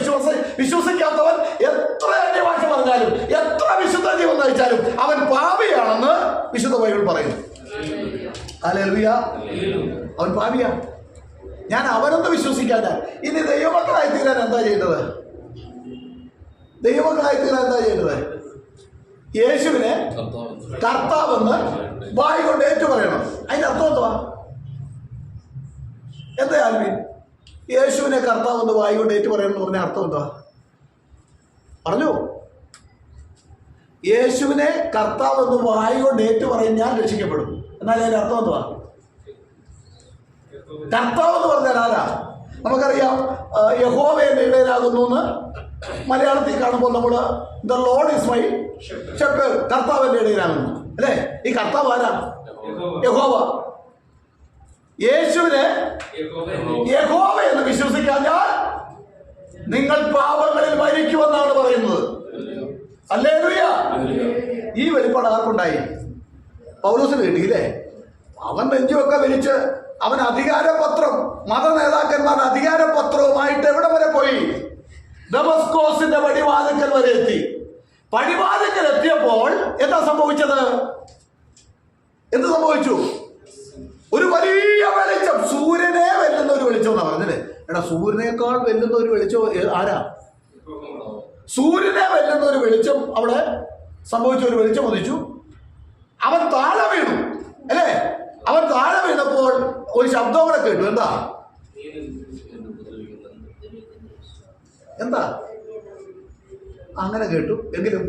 വിശ്വസിക്കാത്തവൻ എത്ര അന്യഭാഷ പറഞ്ഞാലും എത്ര വിശുദ്ധ ജീവൻ നയിച്ചാലും അവൻ പാപിയാണെന്ന് വിശുദ്ധ ബൈബിൾ പറയുന്നു. ഹല്ലേലൂയ. അവൻ പാപിയാ. ഞാൻ അവനെന്ന് വിശ്വസിക്കാത്ത ഇനി ദൈവമക്കളായി തീരാൻ എന്താ ചെയ്തത്? ദൈവമക്കളായി തീരാൻ എന്താ ചെയ്തത്? യേശുവിനെ കർത്താവെന്ന് വായി കൊണ്ട് ഏറ്റു പറയണം. അതിന്റെ അർത്ഥം എന്തുവാ? എന്താ ആൽവിൻ? യേശുവിനെ കർത്താവെന്ന് വായി കൊണ്ട് ഏറ്റു പറയണം എന്ന് പറഞ്ഞ അർത്ഥം എന്തുവാ? പറഞ്ഞു. യേശുവിനെ കർത്താവെന്ന് വായി കൊണ്ട് ഏറ്റു പറയും ഞാൻ രക്ഷിക്കപ്പെടും. എന്നാൽ അതിന്റെ അർത്ഥം എന്തുവാ? കർത്താവ് എന്ന് പറഞ്ഞാൽ ആരാ? നമുക്കറിയാം യഹോവ എന്റെ ഇടയനാകുന്നു എന്ന് മലയാളത്തിൽ കാണുമ്പോൾ നമ്മൾ the Lord is my shepherd, കർത്താവ് എന്റെ ഇടയനാകുന്നു അല്ലേ? ഈ കർത്താവ് ആരാ? യഹോവ. യേശുവിനെ യഹോവ എന്ന് വിശ്വസിക്കാഞ്ഞാൽ നിങ്ങൾ പാപങ്ങളിൽ മരിക്കുമെന്നാണ് പറയുന്നത്. ഹല്ലേലൂയ. ഈ വെളിപ്പാട് ആർക്കുണ്ടായി? പൗലോസിന് കിട്ടിയില്ലേ? അവൻ നെഞ്ചുമൊക്കെ വിരിച്ച് അവൻ അധികാരപത്രം, മത നേതാക്കന്മാർ അധികാരപത്രവുമായിട്ട് എവിടെ വരെ പോയി? ദമസ്കോസിന്റെ പടിവാതിക്കൽ വരെ എത്തി. പടിവാതിക്കൽ എത്തിയപ്പോൾ എന്താ സംഭവിച്ചത്? എന്ത് സംഭവിച്ചു? ഒരു വലിയ വെളിച്ചം, സൂര്യനെ വെല്ലുന്ന ഒരു വെളിച്ചം എന്നാ പറഞ്ഞല്ലേ. എടാ, സൂര്യനേക്കാൾ വെല്ലുന്ന ഒരു വെളിച്ചം ആരാ? സൂര്യനെ വെല്ലുന്ന ഒരു വെളിച്ചം അവിടെ സംഭവിച്ച. ഒരു വെളിച്ചം ഉദിച്ചു. അവൻ താഴെ വീണു അല്ലേ? അവൻ താഴെ വീണപ്പോൾ ഒരു ശബ്ദം അവിടെ കേട്ടു. എന്താ അങ്ങനെ കേട്ടു? എങ്കിലും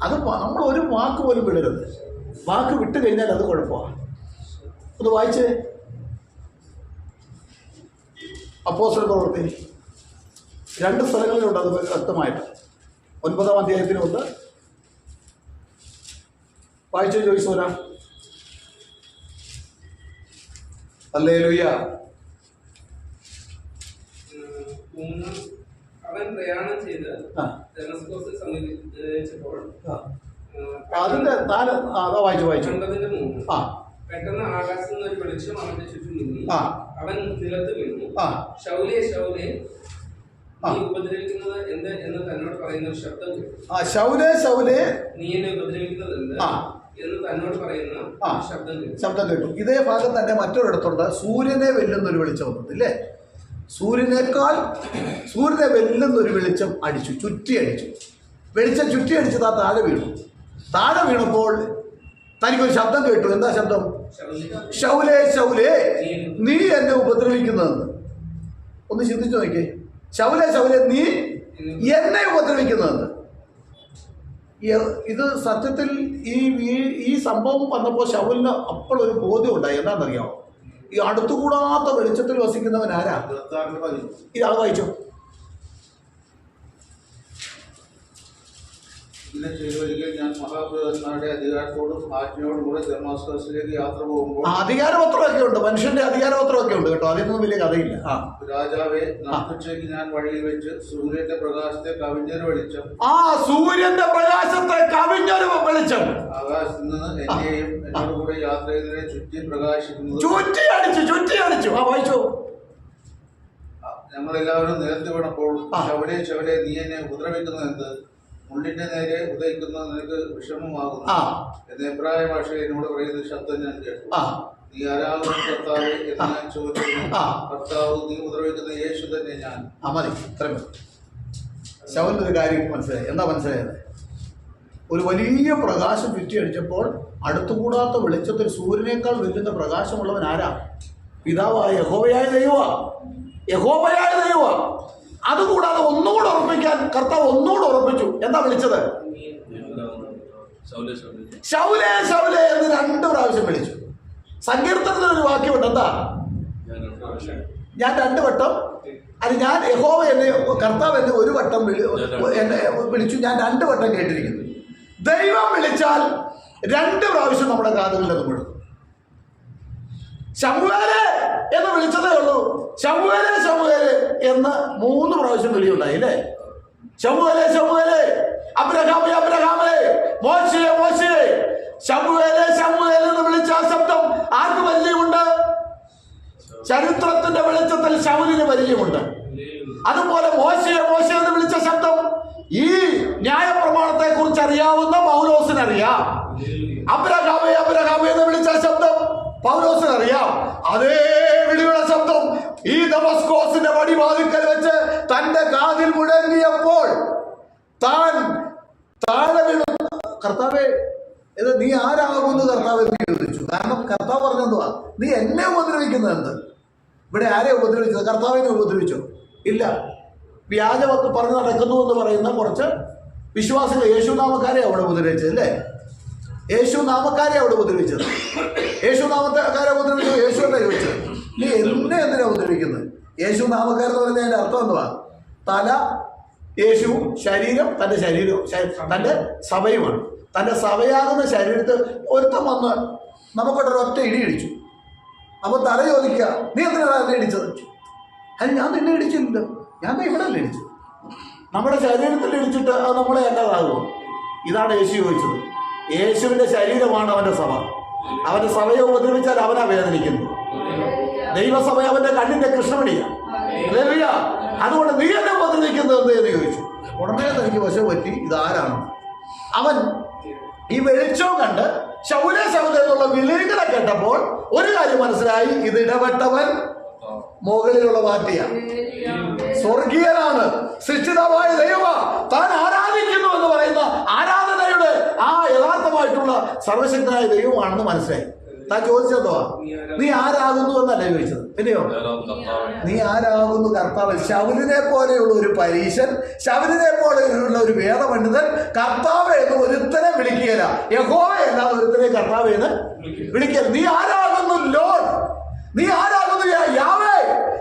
അത് നമ്മൾ ഒരു വാക്ക് പോലും വിടരുത്. വാക്ക് വിട്ടു കഴിഞ്ഞാൽ അത് കുഴപ്പമാണ്. അത് വായിച്ചേ, അപ്പോസ്തല പ്രവൃത്തി 2 സ്ഥലങ്ങളിലുണ്ട് അത് വ്യക്തമായിട്ട്. 9-ാം അധ്യായത്തിലുണ്ട്. വായിച്ചോ ചോദിച്ചോരാ. ഹല്ലേലൂയ. അവൻ പ്രയാണം ചെയ്ത് ദമസ്കോസിൽ സമീപിച്ചപ്പോൾ അതിന്റെ 4 വായിച്ചു 9:3 പെട്ടെന്ന് ആകാശത്ത് നിന്ന് ഒരു വെളിച്ചം അവന്റെ ചുറ്റും നീങ്ങി. അവൻ നിലത്ത് വീണു. ശൗലേ ശൗലേ, നീ ഉപദ്രവിക്കുന്നത് എന്ത് എന്ന് തന്നോട് പറയുന്ന ഒരു ശബ്ദം കേട്ടു. ശൗലേ ശൗലേ, നീ എന്നെ ഉപദ്രവിക്കുന്നത് എന്ത് എന്ന് തന്നോട് പറയുന്ന ശബ്ദം കേട്ടു. ഇതേ ഭാഗം തന്നെ മറ്റൊരിടത്തുണ്ട്. സൂര്യനെ വെല്ലുന്നൊരു വെളിച്ചം വന്നത് ഇല്ലേ? സൂര്യനെ വെല്ലുന്നൊരു വെളിച്ചം അടിച്ചു, ചുറ്റി അടിച്ചു. വെളിച്ചം ചുറ്റി അടിച്ചത് ആ താഴെ വീണു. താഴെ വീണപ്പോൾ തനിക്കൊരു ശബ്ദം കേട്ടു. എന്താ ശബ്ദം? ശൗലേ ശൗലേ, നീ എന്നെ ഉപദ്രവിക്കുന്നതെന്ന്. ഒന്ന് ചിന്തിച്ചു നോക്കിയേ. ശൗലേ ശൗലേ, നീ എന്നെ ഉപദ്രവിക്കുന്നതെന്ന്. ഇത് സത്യത്തിൽ ഈ സംഭവം വന്നപ്പോൾ ശൗലിന് അപ്പോഴൊരു ബോധ്യം ഉണ്ടായി. എന്താണെന്നറിയാമോ? ഈ അടുത്തുകൂടാത്ത വെളിച്ചത്തിൽ വസിക്കുന്നവൻ ആരാ? ഇയാൾ വായിച്ചു. ഞാൻ മഹാപുരോഹിതന്മാരുടെ അധികാരത്തോടും ആജ്ഞയോടും കൂടെ ദമാസ്കസിലേക്ക് യാത്ര പോകുമ്പോൾ അധികാരപത്രമൊക്കെ ഉണ്ട്, മനുഷ്യന്റെ അധികാരപത്രമൊക്കെ ഉണ്ട് കേട്ടോ. അതിനൊന്നും വലിയ കഥയില്ല. രാജാവെ, നാട്ടുച്ചയ്ക്ക് ഞാൻ വഴിയിൽ വെച്ച് സൂര്യന്റെ പ്രകാശത്തെ കവിഞ്ഞൊരു വെളിച്ചം, സൂര്യന്റെ പ്രകാശത്തെ കവിഞ്ഞൊരു വെളിച്ചം ആകാശത്ത് നിന്ന് എന്നെയും എന്നോട് കൂടെ യാത്ര ചെയ്തതിനെ ചുറ്റി പ്രകാശിക്കുന്നത്. ചുറ്റി അടിച്ചു. വായിച്ചു. ഞങ്ങളെല്ലാവരും നിലത്ത് വീണപ്പോൾ ശവലെ ശവലെ, നീ എന്നെ ഉപദ്രവിക്കുന്നത് എന്ത്? മുള്ളിന്റെ നേരെ ഉദയിക്കുന്നത് നിനക്ക് വിഷമമാകുന്നു എന്ന് എബ്രായ ഭാഷയിൽ എന്നോട് പറയുന്ന ശബ്ദം ഞാൻ കേട്ടു. നീ ആരാകുന്നു കർത്താവേ എന്ന് ഞാൻ ചോദിച്ചു. കർത്താവ്, നീ ഉപദ്രവിക്കുന്ന യേശു തന്നെ ഞാൻ. മതി. ശൗലിന്റെ ഒരു കാര്യം മനസ്സിലായി. എന്താ മനസ്സിലായത്? ഒരു വലിയ പ്രകാശം ചുറ്റിയടിച്ചപ്പോൾ അടുത്തുകൂടാത്ത വെളിച്ചത്തിൽ സൂര്യനേക്കാൾ വെല്ലുന്ന പ്രകാശമുള്ളവൻ ആരാ? പിതാവായ യഹോവയായ ദൈവമാ. അതുകൂടാതെ ഒന്നുകൂടെ ഉറപ്പിക്കാൻ കർത്താവ് ഒന്നുകൂടെ ഉറപ്പിച്ചു. എന്താ വിളിച്ചത്? ശൗലേ ശൗലേ എന്ന് 2 പ്രാവശ്യം വിളിച്ചു. സങ്കീർത്തനത്തിലൊരു വാക്യമുണ്ട്. എന്താ? ഞാൻ 2 വട്ടം, ഞാൻ യഹോവ എന്നെ, കർത്താവ് എന്നെ 1 വട്ടം എന്നെ വിളിച്ചു. ഞാൻ 2 വട്ടം കേട്ടിരിക്കുന്നു. ദൈവം വിളിച്ചാൽ 2 പ്രാവശ്യം നമ്മുടെ കാതുകളിൽ അത് വിടും. ശമൂവേലേ എന്ന് വിളിച്ചതേ ഉള്ളൂ. ശമൂവേലേ ശമൂവേലേ എന്ന് 3 പ്രാവശ്യം വിളിയുണ്ടായി അല്ലേ? ശമൂവേലേ ശമൂവേലേ, അബ്രഹാമേ അബ്രഹാമേ, മോശയെ മോശയെ. ശമൂവേലേ ശമൂവേലേ എന്ന് വിളിച്ച ആ ശബ്ദം ആർക്ക് പരിചയമുണ്ട്? ചരിത്രത്തിന്റെ വെളിച്ചത്തിൽ ശൗലിന് പരിചയമുണ്ട്. അതുപോലെ മോശയെ മോശയെ എന്ന് വിളിച്ച ശബ്ദം ഈ ന്യായപ്രമാണത്തെ കുറിച്ച് അറിയാവുന്ന പൗലോസിനറിയാം. അബ്രഹാമേ അബ്രഹാമേ എന്ന് വിളിച്ച ശബ്ദം പൗലോസിനറിയാം. അതേ വിളിയുടെ ശബ്ദം ഈ ദമസ്കോസിന്റെ പടിവാതിൽക്കൽ വെച്ച് തന്റെ കാതിൽ മുഴങ്ങിയപ്പോൾ താൻ താഴെ വീണു. കർത്താവേ, ഇത് നീ ആരാകുമെന്ന് കർത്താവ് എന്ന് ചോദിച്ചു. കാരണം കർത്താവ് പറഞ്ഞെന്തുവാ? നീ എന്നെ ഉപദ്രവിക്കുന്നത് എന്ത്? ഇവിടെ ആരെയും ഉപദ്രവിച്ചത്? കർത്താവിനെ ഉപദ്രവിച്ചോ? ഇല്ല. വ്യാജമൊക്കെ പറഞ്ഞു നടക്കുന്നു എന്ന് പറയുന്ന കുറച്ച് വിശ്വാസികൾ യേശുനാമക്കാരെ അവിടെ ഉപദ്രവിച്ചത് അല്ലേ? യേശുനാമക്കാരെ അവിടെ ഉപദ്രവിച്ചത്. യേശുനാമക്കാരെ ഉപദ്രവിച്ചത് യേശുവിനെ ചോദിച്ചത്, നീ എന്നെ എന്തിനാ ഉപദ്രവിക്കുന്നത്? യേശുനാമക്കാരെന്ന് പറഞ്ഞതിൻ്റെ അർത്ഥം എന്തുവാ? തല യേശുവും ശരീരം തൻ്റെ ശരീരവും തൻ്റെ സഭയുമാണ്. തൻ്റെ സഭയാകുന്ന ശരീരത്തിൽ ഒരുത്തം വന്ന് നമുക്കൊട്ടൊരൊറ്റ ഇടി ഇടിച്ചു. അപ്പോൾ തല ചോദിക്കുക, നീ എന്തിനാണ് എന്നെ ഇടിച്ചത്? അത് ഞാൻ നിന്നെ ഇടിച്ചില്ല, ഞാൻ ഇവിടെ അല്ലേ ഇടിച്ചു. നമ്മുടെ ശരീരത്തിൽ ഇടിച്ചിട്ട് അത് നമ്മളെ എന്നതാകുമോ? ഇതാണ് യേശു ചോദിച്ചത്. യേശുവിന്റെ ശരീരമാണ് അവന്റെ സഭ. അവന്റെ സഭയെ ഉപദ്രവിച്ചാൽ അവനാ വേദനിക്കുന്നു. ദൈവസഭ അവന്റെ കണ്ണിന്റെ കൃഷ്ണമണിയാണ്. അതുകൊണ്ട് നീ എന്നെ ഉപദ്രവിക്കുന്നത് എന്ന് ചോദിച്ചു. ഉടനെ തനിക്ക് വശം പറ്റി ഇതാരാണ്. അവൻ ഈ വെളിച്ചവും കണ്ട് ശൗലേ ശൗലേ എന്നുള്ള വിളികളെ കേട്ടപ്പോൾ ഒരു കാര്യം മനസ്സിലായി, ഇത് ഇടപെട്ടവൻ മുകളിലുള്ള പാർട്ടിയാണ്, സ്വർഗീയനാണ്, സൃഷ്ടിതാവായ ദൈവ താൻ ആരാധിക്കുന്നു എന്ന് പറയുന്ന ആരാധനയുടെ ആ യഥാർത്ഥമായിട്ടുള്ള സർവശക്തനായ ദൈവമാണെന്ന് മനസ്സിലായി. താൻ ചോദിച്ചതോ നീ ആരാകുന്നു എന്നല്ല ചോദിച്ചത്, പിന്നെയോ നീ ആരാകുന്നു കർത്താവ്. ശൗലിനെ പോലെയുള്ള ഒരു പരീശൻ, ശൗലിനെ പോലെയുള്ള ഒരു വേദപണ്ഡിതൻ കർത്താവ് എന്ന് ഒരുത്തനെ വിളിക്കുകയില്ല, യഹോവ എന്നാണ് ഒരുത്തനെ കർത്താവ് എന്ന് വിളിക്കുക. നീ ആരാകുന്നു ലോർഡ്, നീ ആരാകുന്നു യാവേ,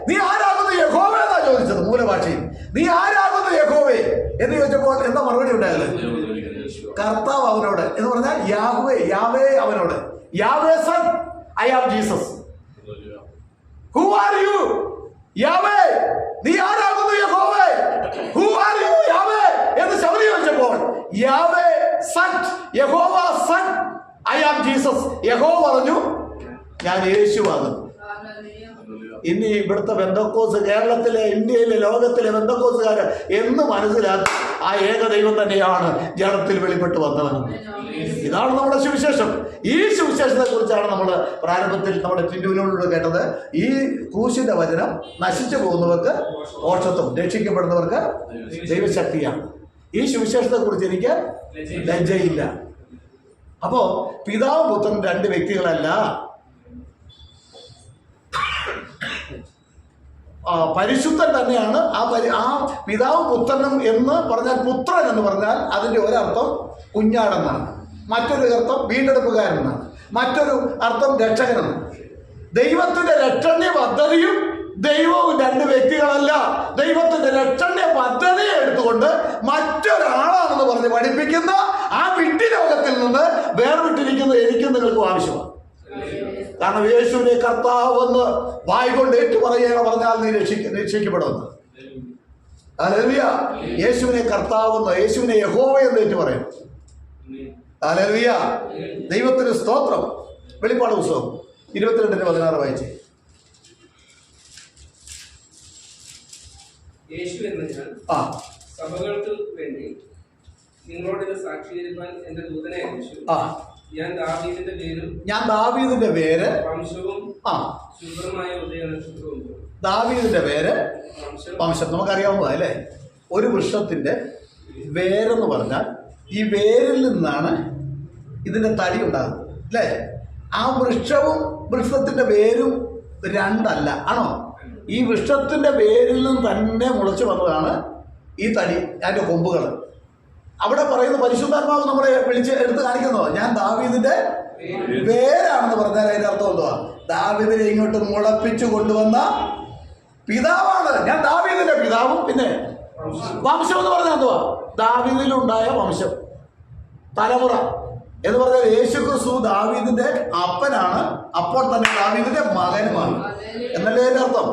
നീ ആരാകുന്നു യഹോവ എന്നാ ചോദിച്ചത് മൂലഭാഷയിൽ. നീ ആരാകുന്നു യഹോവേ എന്ന് ചോദിച്ചപ്പോൾ എന്താ മറുപടി ഉണ്ടായത്? കർത്താവ് അവനോട് എന്ന് പറഞ്ഞാൽ യാഹ്വേ, യാവേ അവനോട്, Yahweh son I am Jesus. Who are you Yahweh, നീ ആരാകുന്നു യഹോവേ, ഹു ആർ യു യാവേ എന്ന് ശൗലി ചോദിച്ചപ്പോൾ യാവേ സൺ, യഹോവ സൺ ഐ ആം ജീസസ്. യഹോവ പറഞ്ഞു ഞാൻ യേശുവാകുന്നു. ഇനി ഇവിടുത്തെ ബെന്തക്കോസ്, കേരളത്തിലെ, ഇന്ത്യയിലെ, ലോകത്തിലെ ബെന്തക്കോസുകാര് എന്ന് മനസ്സിലാക്കി ആ ഏകദൈവം തന്നെയാണ് ജഡത്തിൽ വെളിപ്പെട്ട് വന്നവനെന്ന്. ഇതാണ് നമ്മുടെ സുവിശേഷം. ഈ സുവിശേഷത്തെ കുറിച്ചാണ് നമ്മൾ പ്രാരംഭത്തിൽ നമ്മുടെ ടിൻഡുവിനോട് കേട്ടത്. ഈ ക്രൂശിന്റെ വചനം നശിച്ചു പോകുന്നവർക്ക് മോക്ഷത്വം, രക്ഷിക്കപ്പെടുന്നവർക്ക് ദൈവശക്തിയാണ്. ഈ സുവിശേഷത്തെ കുറിച്ച് എനിക്ക് ലജ്ജയില്ല. അപ്പോ പിതാവും പുത്രനും രണ്ട് വ്യക്തികളല്ല, പരിശുദ്ധൻ തന്നെയാണ്. ആ പിതാവും പുത്രനും എന്ന് പറഞ്ഞാൽ, പുത്രൻ എന്ന് പറഞ്ഞാൽ അതിൻ്റെ ഒരർത്ഥം കുഞ്ഞാടെന്നാണ്, മറ്റൊരു അർത്ഥം വീണ്ടെടുപ്പുകാരനാണ്, മറ്റൊരു അർത്ഥം രക്ഷകനാണ്. ദൈവത്തിന്റെ രക്ഷണ്യ പദ്ധതിയും ദൈവവും രണ്ട് വ്യക്തികളല്ല. ദൈവത്തിന്റെ രക്ഷണ്യ പദ്ധതിയെ എടുത്തുകൊണ്ട് മറ്റൊരാളാണെന്ന് പറഞ്ഞ് പഠിപ്പിക്കുന്ന ആ വിഡ്ഢി ലോകത്തിൽ നിന്ന് വേർവിട്ടിരിക്കുന്ന എനിക്കും നിങ്ങൾക്കും ആവശ്യമാണ്. കാരണം യേശുവിനെ കർത്താവെന്ന് വായ് കൊണ്ട് ഏറ്റു പറഞ്ഞാൽ നീ രക്ഷിക്കപ്പെടുമെന്ന്. ഹല്ലേലൂയ. യേശുവിനെ കർത്താവെന്ന്, യേശുവിനെ യഹോവ എന്ന് ഏറ്റു പറയും. ഹല്ലേലൂയ. ദൈവത്തിന് സ്തോത്രം. വെളിപ്പാട് പുസ്തകം 22:16 വായിച്ചേ. യേശു എന്ന ഞാൻ സഭകൾക്ക് വേണ്ടി നിങ്ങളോട് ഇത് സാക്ഷീകരിക്കാൻ എന്റെ ദൂതനെ അയച്ചു. ഞാൻ ദാവീദിന്റെ പേര് വംശവും ശുഭ്രമായ ഉദയനക്ഷത്രവും. ദാവീദിന്റെ പേര് വംശം നമുക്കറിയാവുന്നതാ അല്ലേ? ഒരു വൃക്ഷത്തിന്റെ വേരെന്ന് പറഞ്ഞാൽ ഈ വേരിൽ നിന്നാണ് ഇതിന്റെ തടി ഉണ്ടാകുന്നത് അല്ലേ? ആ വൃക്ഷവും വൃക്ഷത്തിന്റെ വേരും രണ്ടല്ല, ആണോ? ഈ വൃക്ഷത്തിന്റെ വേരിൽ നിന്ന് തന്നെ മുളച്ചു വന്നതാണ് ഈ തടി, അതിന്റെ കൊമ്പുകൾ. അവിടെ പറയുന്ന പരിശുദ്ധാത്മാവ് നമ്മളെ വിളിച്ച് എടുത്ത് കാണിക്കുന്നതോ ഞാൻ ദാവീദിന്റെ വേരാണെന്ന് പറഞ്ഞാൽ അതിന്റെ അർത്ഥം എന്തുവാ? ദാവീദിനെ ഇങ്ങോട്ട് മുളപ്പിച്ചു കൊണ്ടുവന്ന പിതാവാണ് ഞാൻ. ദാവീദിന്റെ പിതാവും പിന്നെ വംശം എന്ന് പറഞ്ഞാൽ എന്തുവാ? ദാവീദിലുണ്ടായ വംശം, തലമുറ എന്ന് പറഞ്ഞാൽ യേശു ക്രിസ്തു ദാവീദിന്റെ അപ്പനാണ്, അപ്പോൾ തന്നെ ദാവീദിന്റെ മകനുമാണ് എന്നല്ലേ അതിന്റെ അർത്ഥം.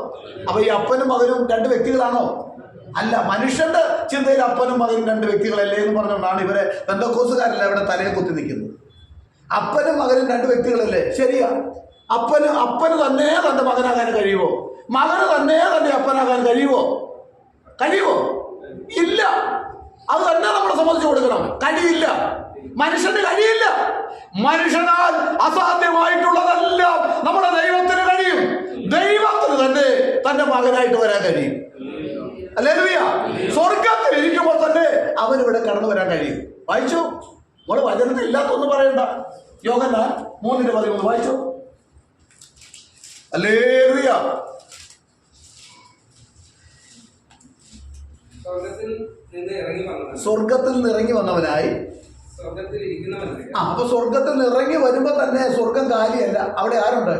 അപ്പൊ ഈ അപ്പനും മകനും രണ്ട് വ്യക്തികളാണോ? അല്ല. മനുഷ്യന്റെ ചിന്തയിൽ അപ്പനും മകനും രണ്ട് വ്യക്തികളല്ലേ എന്ന് പറഞ്ഞുകൊണ്ടാണ് ഇവരെ പെന്തക്കോസുകാരല്ല ഇവിടെ തലയെ കുത്തി നിൽക്കുന്നത്. അപ്പനും മകനും രണ്ട് വ്യക്തികളല്ലേ? ശരിയാ. അപ്പന് തന്നെ തന്റെ മകനാകാൻ കഴിയുമോ? മകന് തന്നെ തന്റെ അപ്പനാകാൻ കഴിയുമോ? ഇല്ല. അത് തന്നെ നമ്മൾ സമ്മതിച്ചു കൊടുക്കണം. കഴിയില്ല. മനുഷ്യന് കഴിയില്ല. മനുഷ്യനാൽ അസാധ്യമായിട്ടുള്ളതെല്ലാം നമ്മുടെ ദൈവത്തിന് കഴിയും. ദൈവത്തിന് തന്നെ തന്റെ മകനായിട്ട് വരാൻ കഴിയും. ഹല്ലേലൂയ. സ്വർഗത്തിൽ ഇരിക്കുമ്പോൾ തന്നെ അവനിവിടെ കടന്നു വരാൻ കഴിയും. വായിച്ചു. നമ്മൾ വചനത്തിൽ ഇല്ലാത്തൊന്നും പറയണ്ട. യോഹന്നാൻ 3:13 വായിച്ചു. ഹല്ലേലൂയ. സ്വർഗത്തിൽ നിന്ന് ഇറങ്ങി വന്നവനായി. അപ്പൊ സ്വർഗത്തിൽ നിന്ന് ഇറങ്ങി വരുമ്പോ തന്നെ സ്വർഗം കാലിയല്ല. അവിടെ ആരുണ്ട്?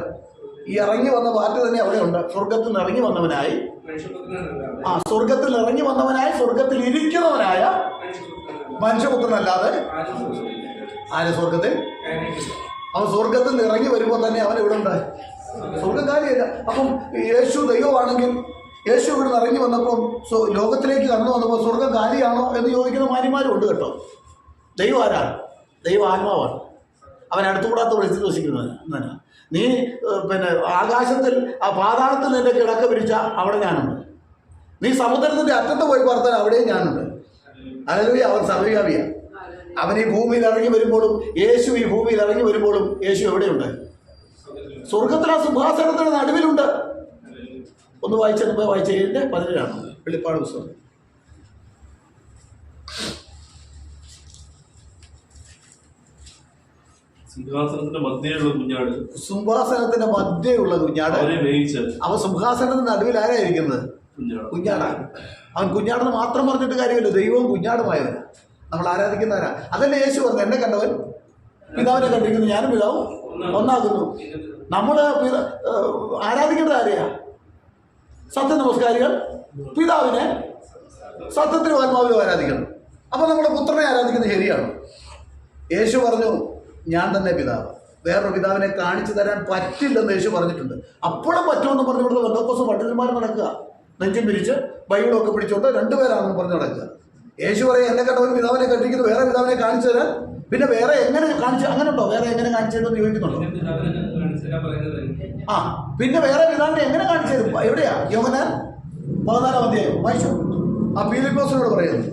ഈ ഇറങ്ങി വന്ന പാർട്ടി തന്നെ അവിടെ ഉണ്ട്. സ്വർഗത്തിൽ നിന്ന് ഇറങ്ങി വന്നവനായി, സ്വർഗത്തിൽ ഇറങ്ങി വന്നവനായി, സ്വർഗത്തിൽ ഇരിക്കുന്നവനായ മനുഷ്യപുത്രനല്ലാതെ ആര് സ്വർഗത്തിൽ? അവൻ സ്വർഗത്തിൽ നിന്ന് ഇറങ്ങി വരുമ്പോൾ തന്നെ അവൻ ഇവിടെ ഉണ്ട്. സ്വർഗം കാര്യമില്ല. അപ്പം യേശു ദൈവമാണെങ്കിൽ യേശു ഇവിടെ നിന്ന് ഇറങ്ങി വന്നപ്പം ലോകത്തിലേക്ക് കടന്നു വന്നപ്പോൾ സ്വർഗം കാര്യമാണോ എന്ന് ചോദിക്കുന്ന മാന്യന്മാരും ഉണ്ട് കേട്ടോ. ദൈവം ആരാണ്? ദൈവ ആത്മാവാണ്. അവൻ അടുത്തുകൂടാത്ത വിളിച്ച് ദോഷിക്കുന്നതിന്. നീ പിന്നെ ആകാശത്തിൽ ആ പാതാളത്തിൽ നിന്റെ കിടക്ക പിരിച്ച അവിടെ ഞാനുണ്ട്. നീ സമുദ്രത്തിന്റെ അറ്റത്ത് പോയി പാർത്താൽ അവിടെയും ഞാനുണ്ട്. ഹല്ലേലൂയ. അവൻ സർവ്വവ്യാപിയാണ്. അവൻ ഈ ഭൂമിയിൽ ഇറങ്ങി വരുമ്പോഴും യേശു ഈ ഭൂമിയിൽ ഇറങ്ങി വരുമ്പോഴും യേശു എവിടെയുണ്ട്? സ്വർഗത്തിലെ സിംഹാസനത്തിന്റെ നടുവിലുണ്ട്. ഒന്ന് വായിച്ചപ്പോൾ വായിച്ച 7:17 വെളിപ്പാട് പുസ്തകം. സിംഹാസനത്തിന്റെ മധ്യയുള്ള കുഞ്ഞാട്, സിംഹാസനത്തിന്റെ മധ്യയുള്ള കുഞ്ഞാട് അവരെ മേയിച്ച്. അവൻ സിംഹാസനത്തിന്റെ നടുവിൽ ആരായിരിക്കുന്നത്? കുഞ്ഞാടാണ്. അവൻ കുഞ്ഞാടെന്ന് മാത്രം പറഞ്ഞിട്ട് കാര്യമില്ല, ദൈവവും കുഞ്ഞാടുമായവനാ. നമ്മൾ ആരാധിക്കുന്നവരാ. അതല്ലേ യേശു പറഞ്ഞു, എന്നെ കണ്ടവൻ പിതാവിനെ കണ്ടിരിക്കുന്നു, ഞാനും പിതാവും ഒന്നാകുന്നു. നമ്മൾ ആരാധിക്കേണ്ടത് ആരെയാ? സത്യ നമസ്കാരികൾ പിതാവിനെ സത്യത്തിലും ആത്മാവിലും ആരാധിക്കണം. അപ്പൊ നമ്മുടെ പുത്രനെ ആരാധിക്കുന്നത് ശരിയാണ്. യേശു പറഞ്ഞു, ഞാൻ തന്നെ പിതാവ്, വേറൊരു പിതാവിനെ കാണിച്ചു തരാൻ പറ്റില്ലെന്ന് യേശു പറഞ്ഞിട്ടുണ്ട്. അപ്പോഴും പറ്റുമെന്ന് പറഞ്ഞു കൊടുത്ത് ബന്ധക്കോസ് പണ്ഡിതന്മാർ നടക്കുക, നെഞ്ചും പിരിച്ച് ബൈബിളൊക്കെ പിടിച്ചോണ്ട് 2 പേരാണെന്ന് പറഞ്ഞ് നടക്കുക. യേശു പറയും, എന്നെ കണ്ടവൻ പിതാവിനെ കണ്ടിരിക്കുന്നു, വേറെ പിതാവിനെ കാണിച്ചു തരാൻ. പിന്നെ വേറെ എങ്ങനെ കാണിച്ചു? അങ്ങനെ ഉണ്ടോ? വേറെ എങ്ങനെ കാണിച്ചു തരുമെന്ന് ചോദിക്കുന്നുണ്ടോ? ആ, പിന്നെ വേറെ പിതാവിനെ എങ്ങനെ കാണിച്ചു തരും? എവിടെയാ? യോഹന്നാൻ 14-ാം അധ്യായം വായിച്ചു. ആ ഫിലിപ്പോസിനോട് പറയുന്നു,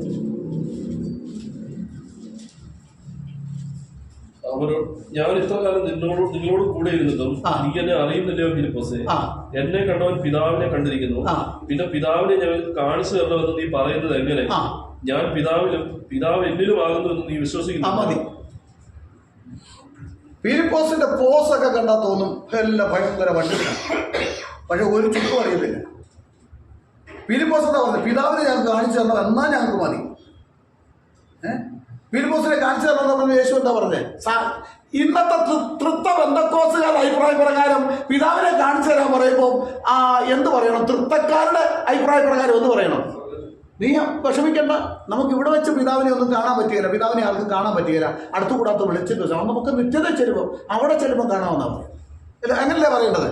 ഞാൻ ഇത്ര കാലം നിങ്ങളോട് കൂടെ ഇരുന്നിട്ടും നീ എന്നെ അറിയുന്നില്ലയോ ഫിലിപ്പോസേ? എന്നെ കണ്ടവൻ പിതാവിനെ കണ്ടിരിക്കുന്നു, പിന്നെ പിതാവിനെ ഞാൻ കാണിച്ചു തരണമെന്ന് നീ പറയുന്നത് എങ്ങനെ? ഞാൻ പിതാവിലും പിതാവ് എന്നിലും ആകുന്നു എന്ന് നീ വിശ്വസിക്കുന്നു. ഫിലിപ്പോസിന്റെ പോസൊക്കെ കണ്ടാൽ തോന്നും എല്ലാം ഭയങ്കര വണ്ടിയാണ്, പക്ഷെ ഒരു ചുറ്റും അറിയത്തില്ല. ഫിലിപ്പോസ് എന്താ പറഞ്ഞത്? പിതാവിനെ ഞങ്ങൾക്ക് കാണിച്ചു തരണം, എന്നാ ഞങ്ങൾക്ക് മതി. ഫിലിപ്പോസിനെ കാണിച്ചു തരണം എന്ന് യേശു എന്താ പറഞ്ഞത്? ഇന്നത്തെ തൃത്വ ബന്ധക്കോസുകാരുടെ അഭിപ്രായ പ്രകാരം പിതാവിനെ കാണിച്ചു തരാൻ പറയുമ്പോൾ എന്ത് പറയണം? തൃത്വക്കാരുടെ അഭിപ്രായ പ്രകാരം എന്ത് പറയണം? നീ വിഷമിക്കേണ്ട, നമുക്ക് ഇവിടെ വെച്ച് പിതാവിനെ ഒന്നും കാണാൻ പറ്റുകയില്ല, പിതാവിനെ ആർക്കും കാണാൻ പറ്റുകയില്ല, അടുത്തുകൂടാത്ത വിളിച്ചിട്ട് അവൻ നമുക്ക് നിത്യത ചെല്ലുമ്പോൾ അവിടെ ചെല്ലുമ്പോൾ കാണാമെന്നാ പറയും. ഇല്ല, അങ്ങനല്ലേ പറയേണ്ടത്?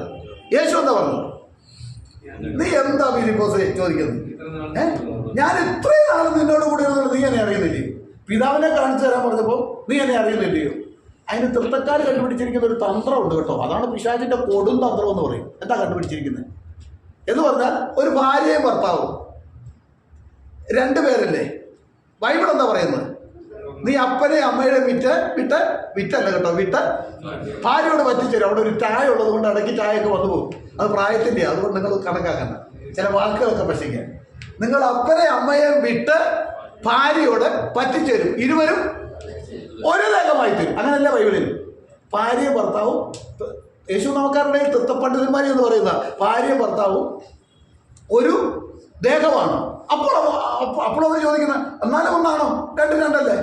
യേശു എന്താ പറഞ്ഞത്? നീ എന്താ ഫിലിപ്പോസേ ചോദിക്കുന്നത്? ഞാൻ ഇത്രയും നാളും നിന്നോട് കൂടി നീ എന്നെ അറിയുന്നില്ലേ? പിതാവിനെ കാണിച്ചു തരാൻ പറഞ്ഞപ്പോൾ നീ എന്നെ അറിയുന്നില്ലയോ? അതിന് തൃത്തക്കാർ കണ്ടുപിടിച്ചിരിക്കുന്ന ഒരു തന്ത്രമുണ്ട് കേട്ടോ. അതാണ് പിശാചിന്റെ കൊടും തന്ത്രം എന്ന് പറയും. എന്താ കണ്ടുപിടിച്ചിരിക്കുന്നത് എന്ന് പറഞ്ഞാൽ, ഒരു ഭാര്യയും ഭർത്താവും 2 പേരല്ലേ? ബൈബിൾ എന്താ പറയുന്നത്? നീ അപ്പനെ അമ്മയുടെ വിറ്റല്ല കേട്ടോ, ഭാര്യയോട് പറ്റിച്ചേരും. അവിടെ ഒരു ചായ ഉള്ളത് കൊണ്ട് ഇടയ്ക്ക് ചായയൊക്കെ വന്നു പോകും. അത് പ്രായത്തിൻ്റെ, അതുകൊണ്ട് നിങ്ങൾ കണക്കാക്കണ്ട. ചില വാക്കുകളൊക്കെ പക്ഷിക്കാൻ. നിങ്ങൾ അപ്പനെ അമ്മയെ വിട്ട് ഭാര്യയോട് പറ്റിച്ചേരും, ഇരുവരും ഒരു ദേഹമായി തരും. അങ്ങനല്ല ബൈബിളിൽ. ഭാര്യയും ഭർത്താവും, യേശു നമുക്കാരുടെ തൃത്വപണ്ഡിതന്മാരി എന്ന് പറയുന്ന ഭാര്യയും ഭർത്താവും ഒരു ദേഹമാണ്. അപ്പോൾ അവർ ചോദിക്കുന്നത്, എന്നാലും ഒന്നാണോ? 2 2അല്ലേ?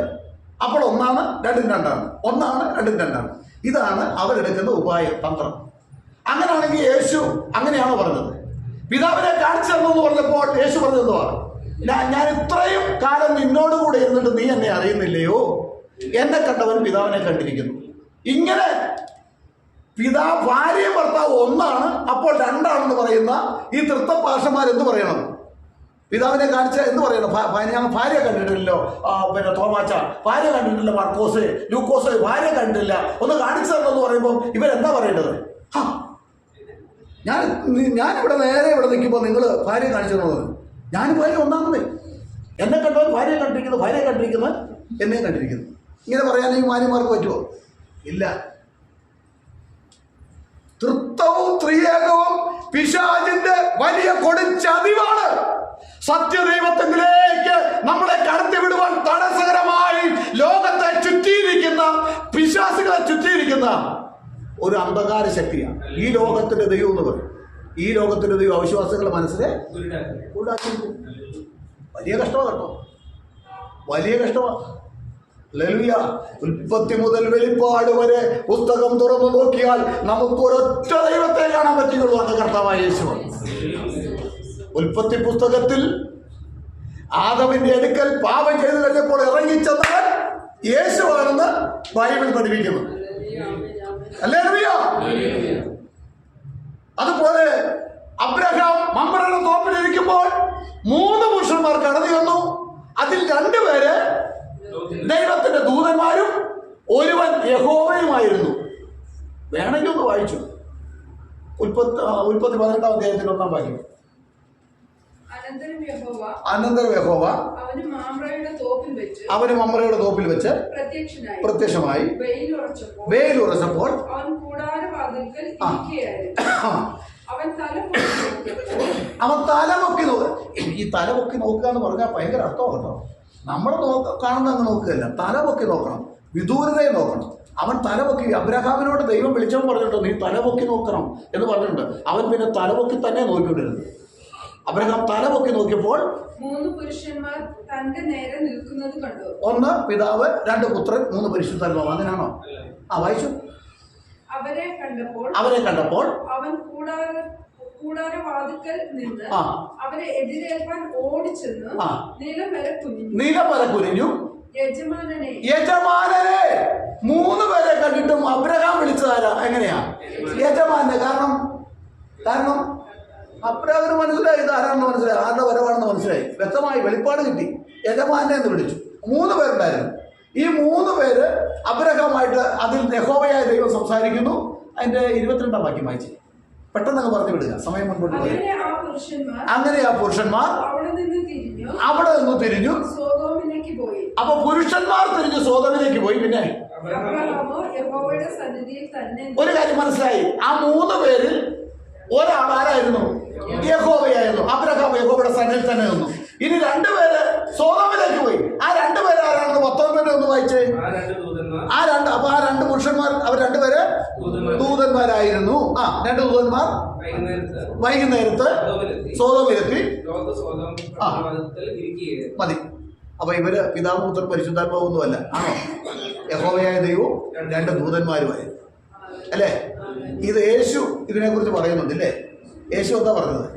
അപ്പോൾ ഒന്നാണ് 2 2ആണ്, ഒന്നാണ് 2 2ആണ്. ഇതാണ് അവരെടുക്കുന്ന ഉപായം, തന്ത്രം. അങ്ങനെയാണെങ്കിൽ യേശു അങ്ങനെയാണോ പറഞ്ഞത്? പിതാവിനെ കാണിച്ചു തന്നെന്ന് പറഞ്ഞപ്പോൾ യേശു പറഞ്ഞതെന്തുവാ? ഞാൻ ഇത്രയും കാലം നിന്നോട് കൂടെ ഇരുന്നിട്ട് നീ എന്നെ അറിയുന്നില്ലയോ? എന്നെ കണ്ടവൻ പിതാവിനെ കണ്ടിരിക്കുന്നു. ഇങ്ങനെ ഭാര്യയും ഭർത്താവ് ഒന്നാണ്, അപ്പോൾ 2ആണെന്ന് പറയുന്ന ഈ തൃത്വപാഷന്മാരെന്ത് പറയണം? പിതാവിനെ കാണിച്ച എന്ത് പറയണം? ഞാൻ ഭാര്യ കണ്ടിട്ടില്ലല്ലോ, പിന്നെ തോമാച്ച ഭാര്യ കണ്ടിട്ടില്ല, മർക്കോസ് ലൂക്കോസ് ഭാര്യ കണ്ടിട്ടില്ല, ഒന്ന് കാണിച്ചു തരണമെന്ന് പറയുമ്പോൾ ഇവരെന്താ പറയേണ്ടത്? ഞാനിവിടെ നേരെ ഇവിടെ നിൽക്കുമ്പോൾ നിങ്ങൾ ഭാര്യ കാണിച്ചു തന്നത്, ഞാൻ ഭാര്യ ഒന്നാമത്, എന്നെ കണ്ടവൻ ഭാര്യ കണ്ടിരിക്കുന്നത് എന്നെ കണ്ടിരിക്കുന്നു. ഇങ്ങനെ പറയാൻ ഈ മാന്യന്മാർക്ക് പറ്റുമോ? ഇല്ല. തൃത്വവും ത്രിയേകവും പിശാചിന്റെ വലിയ കൊടുംചതിവാണ്. സത്യദൈവത്തിലേക്ക് നമ്മളെ കടത്തിവിടുവാൻ തടസ്സകരമായി ലോകത്തെ ചുറ്റിയിരിക്കുന്ന പിശാചുകളെ ചുറ്റിയിരിക്കുന്ന ഒരു അന്ധകാര ശക്തിയാണ് ഈ ലോകത്തിന്റെ ദൈവം എന്ന് പറയും. ഈ ലോകത്തിന്റെ ദൈവം അവിശ്വാസികളുടെ മനസ്സിനെ ഉണ്ടാക്കിയിരിക്കും. വലിയ കഷ്ടമാണ് കേട്ടോ, വലിയ കഷ്ടമാണ്. ഹല്ലേലൂയ. ഉൽപ്പത്തി മുതൽ വെളിപ്പാട് വരെ പുസ്തകം തുറന്നു നോക്കിയാൽ നമുക്ക് ഒരൊറ്റ ദൈവത്തെ കാണാൻ പറ്റുകയുള്ളൂ, അത് കർത്താവായ യേശുവാണ്. ഉൽപ്പത്തി പുസ്തകത്തിൽ ആദമിന്റെ അടുക്കൽ പാപം ചെയ്തു കഴിഞ്ഞപ്പോൾ ഇറങ്ങിച്ചെന്നവൻ യേശുവാണെന്ന് ബൈബിൾ പഠിപ്പിക്കുന്നു. ഹല്ലേലൂയ. അതുപോലെ അബ്രഹാം മമ്രയുടെ തോപ്പിലിരിക്കുമ്പോൾ 3 പുരുഷന്മാർ കടന്നു വന്നു. അതിൽ 2 പേര് ദൈവത്തിന്റെ ദൂതന്മാരും ഒരുവൻ യഹോവയുമായിരുന്നു. വേണമെങ്കിൽ ഒന്ന് വായിച്ചു. ഉൽപ്പത്തി 18-ാം അധ്യായത്തിൽ 1-ാം വാക്യം. അനന്തരം യഹോവ അവന് മമ്രയുടെ തോപ്പിൽ വെച്ച് പ്രത്യക്ഷമായി വെയിലുറച്ചപ്പോൾ അവൻ തലമൊക്കി നോക്കുക. ഈ തലമൊക്കി നോക്കുക എന്ന് പറഞ്ഞാൽ ഭയങ്കര അർത്ഥം കേട്ടോ. നമ്മൾ കാണുന്ന അങ്ങ് നോക്കുകയല്ല, തലമൊക്കി നോക്കണം, വിദൂരതയെ നോക്കണം. അവൻ തലപൊക്കി. അബ്രഹാമിനോട് ദൈവം വിളിച്ചവൻ പറഞ്ഞിട്ടോ നീ തലപൊക്കി നോക്കണം എന്ന് പറഞ്ഞിട്ടുണ്ട്. അവൻ പിന്നെ തലപൊക്കി തന്നെ നോക്കിക്കൊണ്ടിരുന്നു. അബ്രഹാം തലപൊക്കി നോക്കിയപ്പോൾ 3 പുരുഷന്മാർ തന്റെ നേരെ നിൽക്കുന്നത് കണ്ടു. 1 പിതാവ്, 2 പുത്രൻ, 3 പരിശുദ്ധാത്മാവ്. അങ്ങനെയാണോ? വായിച്ചു. അവരെ കണ്ടപ്പോൾ അവൻ കൂടാരവാതിൽക്കൽ നിന്ന് അവരെ എതിരേൽക്കാൻ ഓടിച്ചെന്ന് നിലം വരെ കുനിഞ്ഞു. യജമാനനെ 3 പേരെ കണ്ടിട്ടും അബ്രഹാം വിളിച്ചതാരാ? എങ്ങനെയാ? യജമാനെ. കാരണം അബ്രഹാമിന് മനസ്സിലായി ഇത് ആരാണെന്ന് മനസ്സിലായി, ആരുടെ വരവാണെന്ന് മനസ്സിലായി, വ്യക്തമായി വെളിപ്പാട് കിട്ടി. യജമാനെ എന്ന് വിളിച്ചു. 3 പേരുണ്ടായിരുന്നു. ഈ 3 പേര് അബ്രഹാമായിട്ട് അതിൽ യഹോവയായ ദൈവം സംസാരിക്കുന്നു. അതിന്റെ 22-ാം വാക്യം വായിച്ചു. പെട്ടെന്ന് അങ്ങ് പറഞ്ഞു വിടുക, സമയം മുൻപോട്ട് പോയി. അങ്ങനെ ആ പുരുഷന്മാർ അവിടെ നിന്ന് തിരിഞ്ഞു. അപ്പൊ പുരുഷന്മാർ തിരിഞ്ഞു സോദോമിലേക്ക് പോയി. പിന്നെ ഒരു കാര്യം മനസ്സിലായി, ആ 3 പേരിൽ ഒരാൾ ആരായിരുന്നു? യഹോവയായിരുന്നു. അബ്രഹാം യഹോവയുടെ സന്നിധിയിൽ തന്നെ നിന്നു. ഇനി 2 പേര് സോദോമിലേക്ക് പോയി. ആ 2 പേര് ആരാണെന്ന് 19 ഒന്ന് വായിച്ചേ. അപ്പൊ ആ 2 പുരുഷന്മാർ, അവർ 2 പേര് ദൂതന്മാരായിരുന്നു. 2 ദൂതന്മാർ വൈകുന്നേരത്ത് സോദോമിലെത്തി. മതി. അപ്പൊ ഇവര് പിതാവ്, പുത്രൻ, പരിശുദ്ധാത്മാവൊന്നും അല്ല, ആണോ? യഹോവയായ ദൈവവും 2 ദൂതന്മാരുമായിരുന്നു. അല്ലേ? ഇത് യേശു ഇതിനെക്കുറിച്ച് പറയുന്നുണ്ട്. അല്ലേ? യേശു എന്താ പറഞ്ഞത്?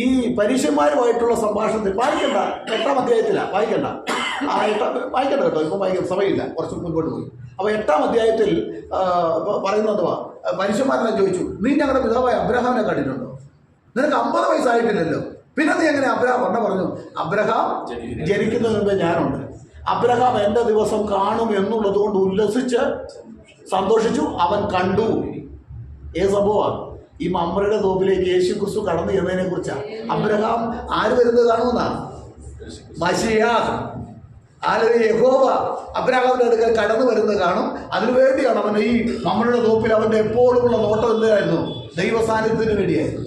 ഈ പരീക്ഷന്മാരുമായിട്ടുള്ള സംഭാഷണത്തിൽ വായിക്കണ്ട, 8-ാം അധ്യായത്തിലാണ്. വായിക്കണ്ട കേട്ടോ, ഇപ്പം വായിക്കാൻ സമയമില്ല, കുറച്ച് മുൻപോട്ട് പോയി. അപ്പോൾ 8-ാം അധ്യായത്തിൽ പറയുന്നതുവാ, പരീക്ഷന്മാരെല്ലാം ചോദിച്ചു, നീ ഞങ്ങളുടെ പിതാവായ അബ്രഹാമിനെ കണ്ടിട്ടുണ്ടോ? നിനക്ക് 50 വയസ്സായിട്ടില്ലല്ലോ, പിന്നെ നീ എങ്ങനെ അബ്രഹാം? പറഞ്ഞു, അബ്രഹാം ജനിക്കുന്നതിന് മുമ്പേ ഞാനുണ്ട്. അബ്രഹാം എൻ്റെ ദിവസം കാണും എന്നുള്ളത് കൊണ്ട് ഉല്ലസിച്ച് സന്തോഷിച്ചു. അവൻ കണ്ടു. ഏത് സംഭവമാണ്? ഈ മമ്രയുടെ തോപ്പിലേക്ക് യേശു ക്രിസ്തു കടന്നു ചെന്നതിനെ കുറിച്ചാണ്. അബ്രഹാം ആര് വരുന്നത് കാണുമെന്നാണ്? മശിയാഹ്. യഹോവ അബ്രഹാമിന്റെ അടുക്കൽ കടന്നു വരുന്നത് കാണും. അതിനുവേണ്ടിയാണ് അവൻ ഈ മമ്രയുടെ തോപ്പിൽ അവന്റെ എപ്പോഴുമുള്ള നോട്ടം എന്തായിരുന്നു? ദൈവ സാന്നിധ്യത്തിന് വേണ്ടിയായിരുന്നു.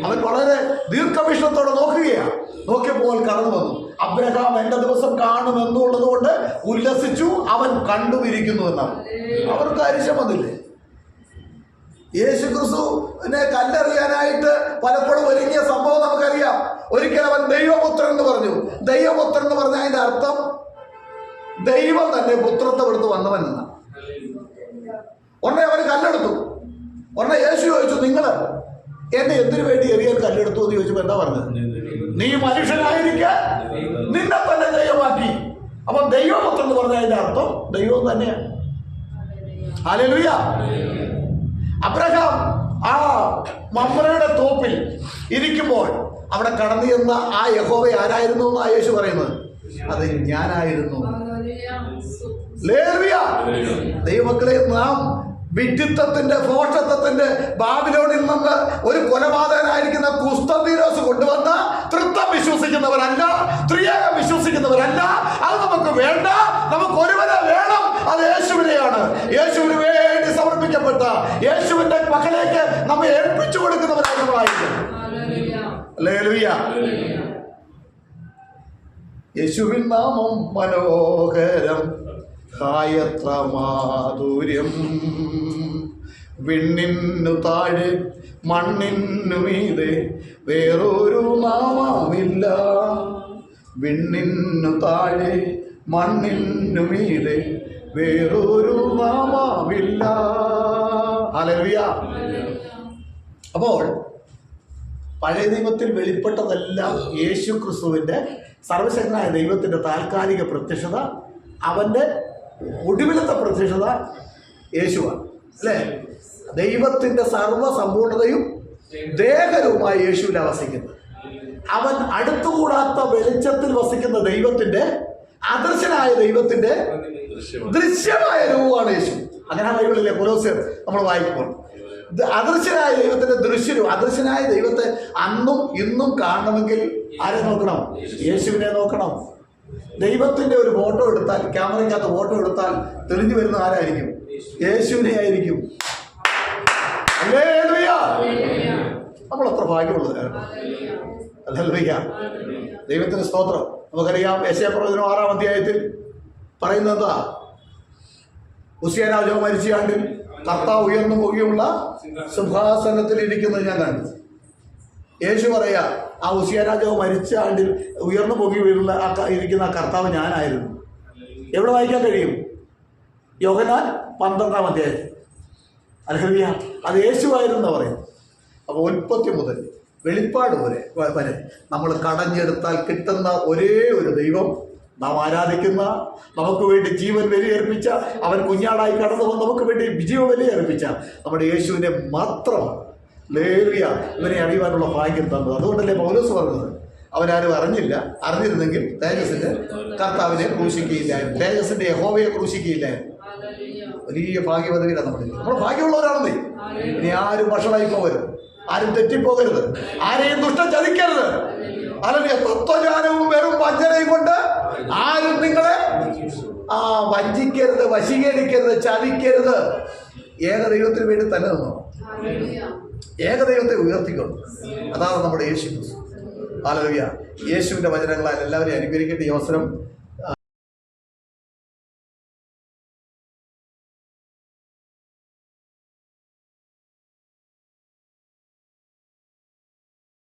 അവൻ വളരെ ദീർഘവീക്ഷണത്തോടെ നോക്കുകയാണ്. നോക്കിയപ്പോൾ കടന്നു വന്നു. അബ്രഹാം എൻ്റെ ദിവസം കാണുമെന്നുള്ളത് കൊണ്ട് ഉല്ലസിച്ചു. അവൻ കണ്ടുമിരിക്കുന്നു എന്നാണ്. അവർക്ക് അരിശം വന്നില്ലേ? യേശു ക്രിസ്തുവിനെ കല്ലെറിയാനായിട്ട് പലപ്പോഴും ഒരുങ്ങിയ സംഭവം നമുക്കറിയാം. ഒരിക്കൽ അവൻ ദൈവപുത്രൻ എന്ന് പറഞ്ഞു. ദൈവപുത്രൻ എന്ന് പറഞ്ഞ അതിന്റെ അർത്ഥം ദൈവം തന്നെ പുത്രത്വം എടുത്ത് വന്നവൻ എന്നാണ്. ഉടനെ അവന് കല്ലെടുത്തു. ഉടനെ യേശു ചോദിച്ചു, നിങ്ങൾ എന്നെ എന്തിനു വേണ്ടി എറിയാൻ കല്ലെടുത്തു എന്ന് ചോദിച്ചപ്പോൾ എന്താ പറഞ്ഞത്? നീ മനുഷ്യനായിരിക്കെ നിന്നെ തന്നെ ദൈവമാക്കി. അപ്പൊ ദൈവപുത്രൻ എന്ന് പറഞ്ഞ അതിന്റെ അർത്ഥം ദൈവം തന്നെയാണ്. ഹല്ലേലൂയ. അബ്രഹാം ആ മമ്രയുടെ തോപ്പിൽ ഇരിക്കുമ്പോൾ അവിടെ കടന്നു ചെന്ന ആ യഹോവ ആരായിരുന്നു എന്നാ യേശു പറയുന്നത്? അത് ഞാനായിരുന്നു. ഹല്ലേലൂയ. ദൈവമക്കളെ, നാം വിഡ്ഢിത്തത്തിന്റെ, ഭോഷത്വത്തിന്റെ ബാബിലോണിൽ നിന്ന് ഒരു കൊലപാതകനായിരിക്കുന്ന കുസ്തന്തീനോസ് കൊണ്ടുവന്ന തൃത്വം വിശ്വസിക്കുന്നവരല്ല, ത്രിയേകം വിശ്വസിക്കുന്നവരല്ല. അത് നമുക്ക് വേണ്ട. നമുക്ക് ഒരുവനെ വേണം, അത് യേശുവിനെയാണ്. യേശുവിന് വേണ്ടി സമർപ്പിക്കപ്പെട്ട യേശുവിന്റെ മക്കളിലേക്ക് നമ്മെ ഏൽപ്പിച്ചു കൊടുക്കുന്നവരായി നമ്മളായിരിക്കും. ഹല്ലേലൂയ. യേശുവിൻ നാമം മനോഹരം, ഹായത്ര മാധുര്യം. വിണ്ണിന്നു താഴെ മണ്ണിന്നു മീതെ വേറൊരു നാമമില്ല. വിണ്ണിന്നു താഴെ മണ്ണിന്നു മീതെ വേറൊരു നാമമില്ല. ഹല്ലേലൂയ. അപ്പോൾ പഴയ നിയമത്തിൽ വെളിപ്പെട്ടതെല്ലാം യേശു ക്രിസ്തുവിൻ്റെ സർവശക്തനായ ദൈവത്തിൻ്റെ താൽക്കാലിക പ്രത്യക്ഷത, അവൻ്റെ ഒടുവിലത്തെ പ്രത്യക്ഷത യേശുവാണ്. അല്ലേ? ദൈവത്തിൻ്റെ സർവ്വസമ്പൂർണതയും ദേഹരവുമായി യേശുവിൽ വസിക്കുന്നത്. അവൻ അടുത്തുകൂടാത്ത വെളിച്ചത്തിൽ വസിക്കുന്ന ദൈവത്തിൻ്റെ അദൃശ്യനായ ദൈവത്തിന്റെ ദൃശ്യമായ രൂപമാണ് യേശു. അങ്ങനെ ബൈബിളിലെ കൊലോസ്യർ നമ്മൾ വായിക്കുമ്പോൾ അദൃശ്യനായ ദൈവത്തിന്റെ ദൃശ്യരൂപം. അദൃശ്യനായ ദൈവത്തെ അന്നും ഇന്നും കാണണമെങ്കിൽ ആരെ നോക്കണം? യേശുവിനെ നോക്കണം. ദൈവത്തിന്റെ ഒരു ഫോട്ടോ എടുത്താൽ, ക്യാമറയ്ക്കകത്ത് ഫോട്ടോ എടുത്താൽ തെളിഞ്ഞു വരുന്ന ആരായിരിക്കും? യേശുവിനെ ആയിരിക്കും. ഹല്ലേലൂയ. നമ്മൾ അത്ര ഭാഗ്യമുള്ളവരാണ്. ഹല്ലേലൂയ. ദൈവത്തിന് സ്തോത്രം. നമുക്കറിയാം യെശയ്യാപ്രവചനം 6-ാം അധ്യായത്തിൽ പറയുന്നത് എന്താ? ഉസ്സിയ രാജാവ് മരിച്ച ആണ്ടിൽ കർത്താവ് ഉയർന്നു പൊങ്ങിയുള്ള സിംഹാസനത്തിൽ ഇരിക്കുന്നത് ഞാൻ കണ്ടു. യേശു പറയാ, ആ ഉസ്സിയ രാജാവ് മരിച്ച ആണ്ടിൽ ഉയർന്നു പൊങ്ങി വീഴുന്ന ഇരിക്കുന്ന കർത്താവ് ഞാനായിരുന്നു. എവിടെ വായിക്കാൻ കഴിയും? യോഹന്നാൻ 12-ാം അധ്യായത്തിൽ. ഹല്ലേലൂയ. അത് യേശുവായിരുന്നു പറയും. അപ്പോൾ ഉൽപ്പത്തി മുതൽ വെളിപ്പാട് വരെ നമ്മൾ കടഞ്ഞെടുത്താൽ കിട്ടുന്ന ഒരേ ഒരു ദൈവം, നാം ആരാധിക്കുന്ന, നമുക്ക് വേണ്ടി ജീവൻ ബലിയർപ്പിച്ച, അവൻ കുഞ്ഞാടായി കടന്നു വന്ന് നമുക്ക് വേണ്ടി ജീവൻ ബലിയർപ്പിച്ച നമ്മുടെ യേശുവിനെ മാത്രമാണ്. ഹല്ലേലൂയ. ഇവനെ അറിയുവാനുള്ള ഭാഗ്യം തന്നത്. അതുകൊണ്ടല്ലേ പൗലോസ് പറഞ്ഞത്, അവരാരും അറിഞ്ഞില്ല, അറിഞ്ഞിരുന്നെങ്കിൽ തേജസ്സിന്റെ കർത്താവിനെ ക്രൂശിക്കുകയില്ലായിരുന്നു, തേജസ്സിന്റെ യഹോവയെ ക്രൂശിക്കുകയില്ലായിരുന്നു. വലിയ ഭാഗ്യവതിയിലാണ് നമ്മൾ ഭാഗ്യമുള്ളവരാണെന്നേ. ഇനി ആരും വഷളായി പോകരുത്, ആരും തെറ്റിപ്പോകരുത്, ആരെയും ദുഷ്ടം ചതിക്കരുത്. അല്ലെങ്കിൽ തത്വജ്ഞാനവും വെറും വഞ്ചനയും കൊണ്ട് ആരും നിങ്ങളെ വഞ്ചിക്കരുത്, വശീകരിക്കരുത്, ചതിക്കരുത്. ഏകദൈവത്തിന് വേണ്ടി തന്നെ നിന്നോ. ഏകദൈവത്തെ ഉയർത്തിക്കൊണ്ട്. അതാണ് നമ്മുടെ യേശു. ഹല്ലേലൂയ. യേശുവിന്റെ വചനങ്ങളാൽ എല്ലാവരെയും അനുകരിക്കേണ്ട ഈ അവസരം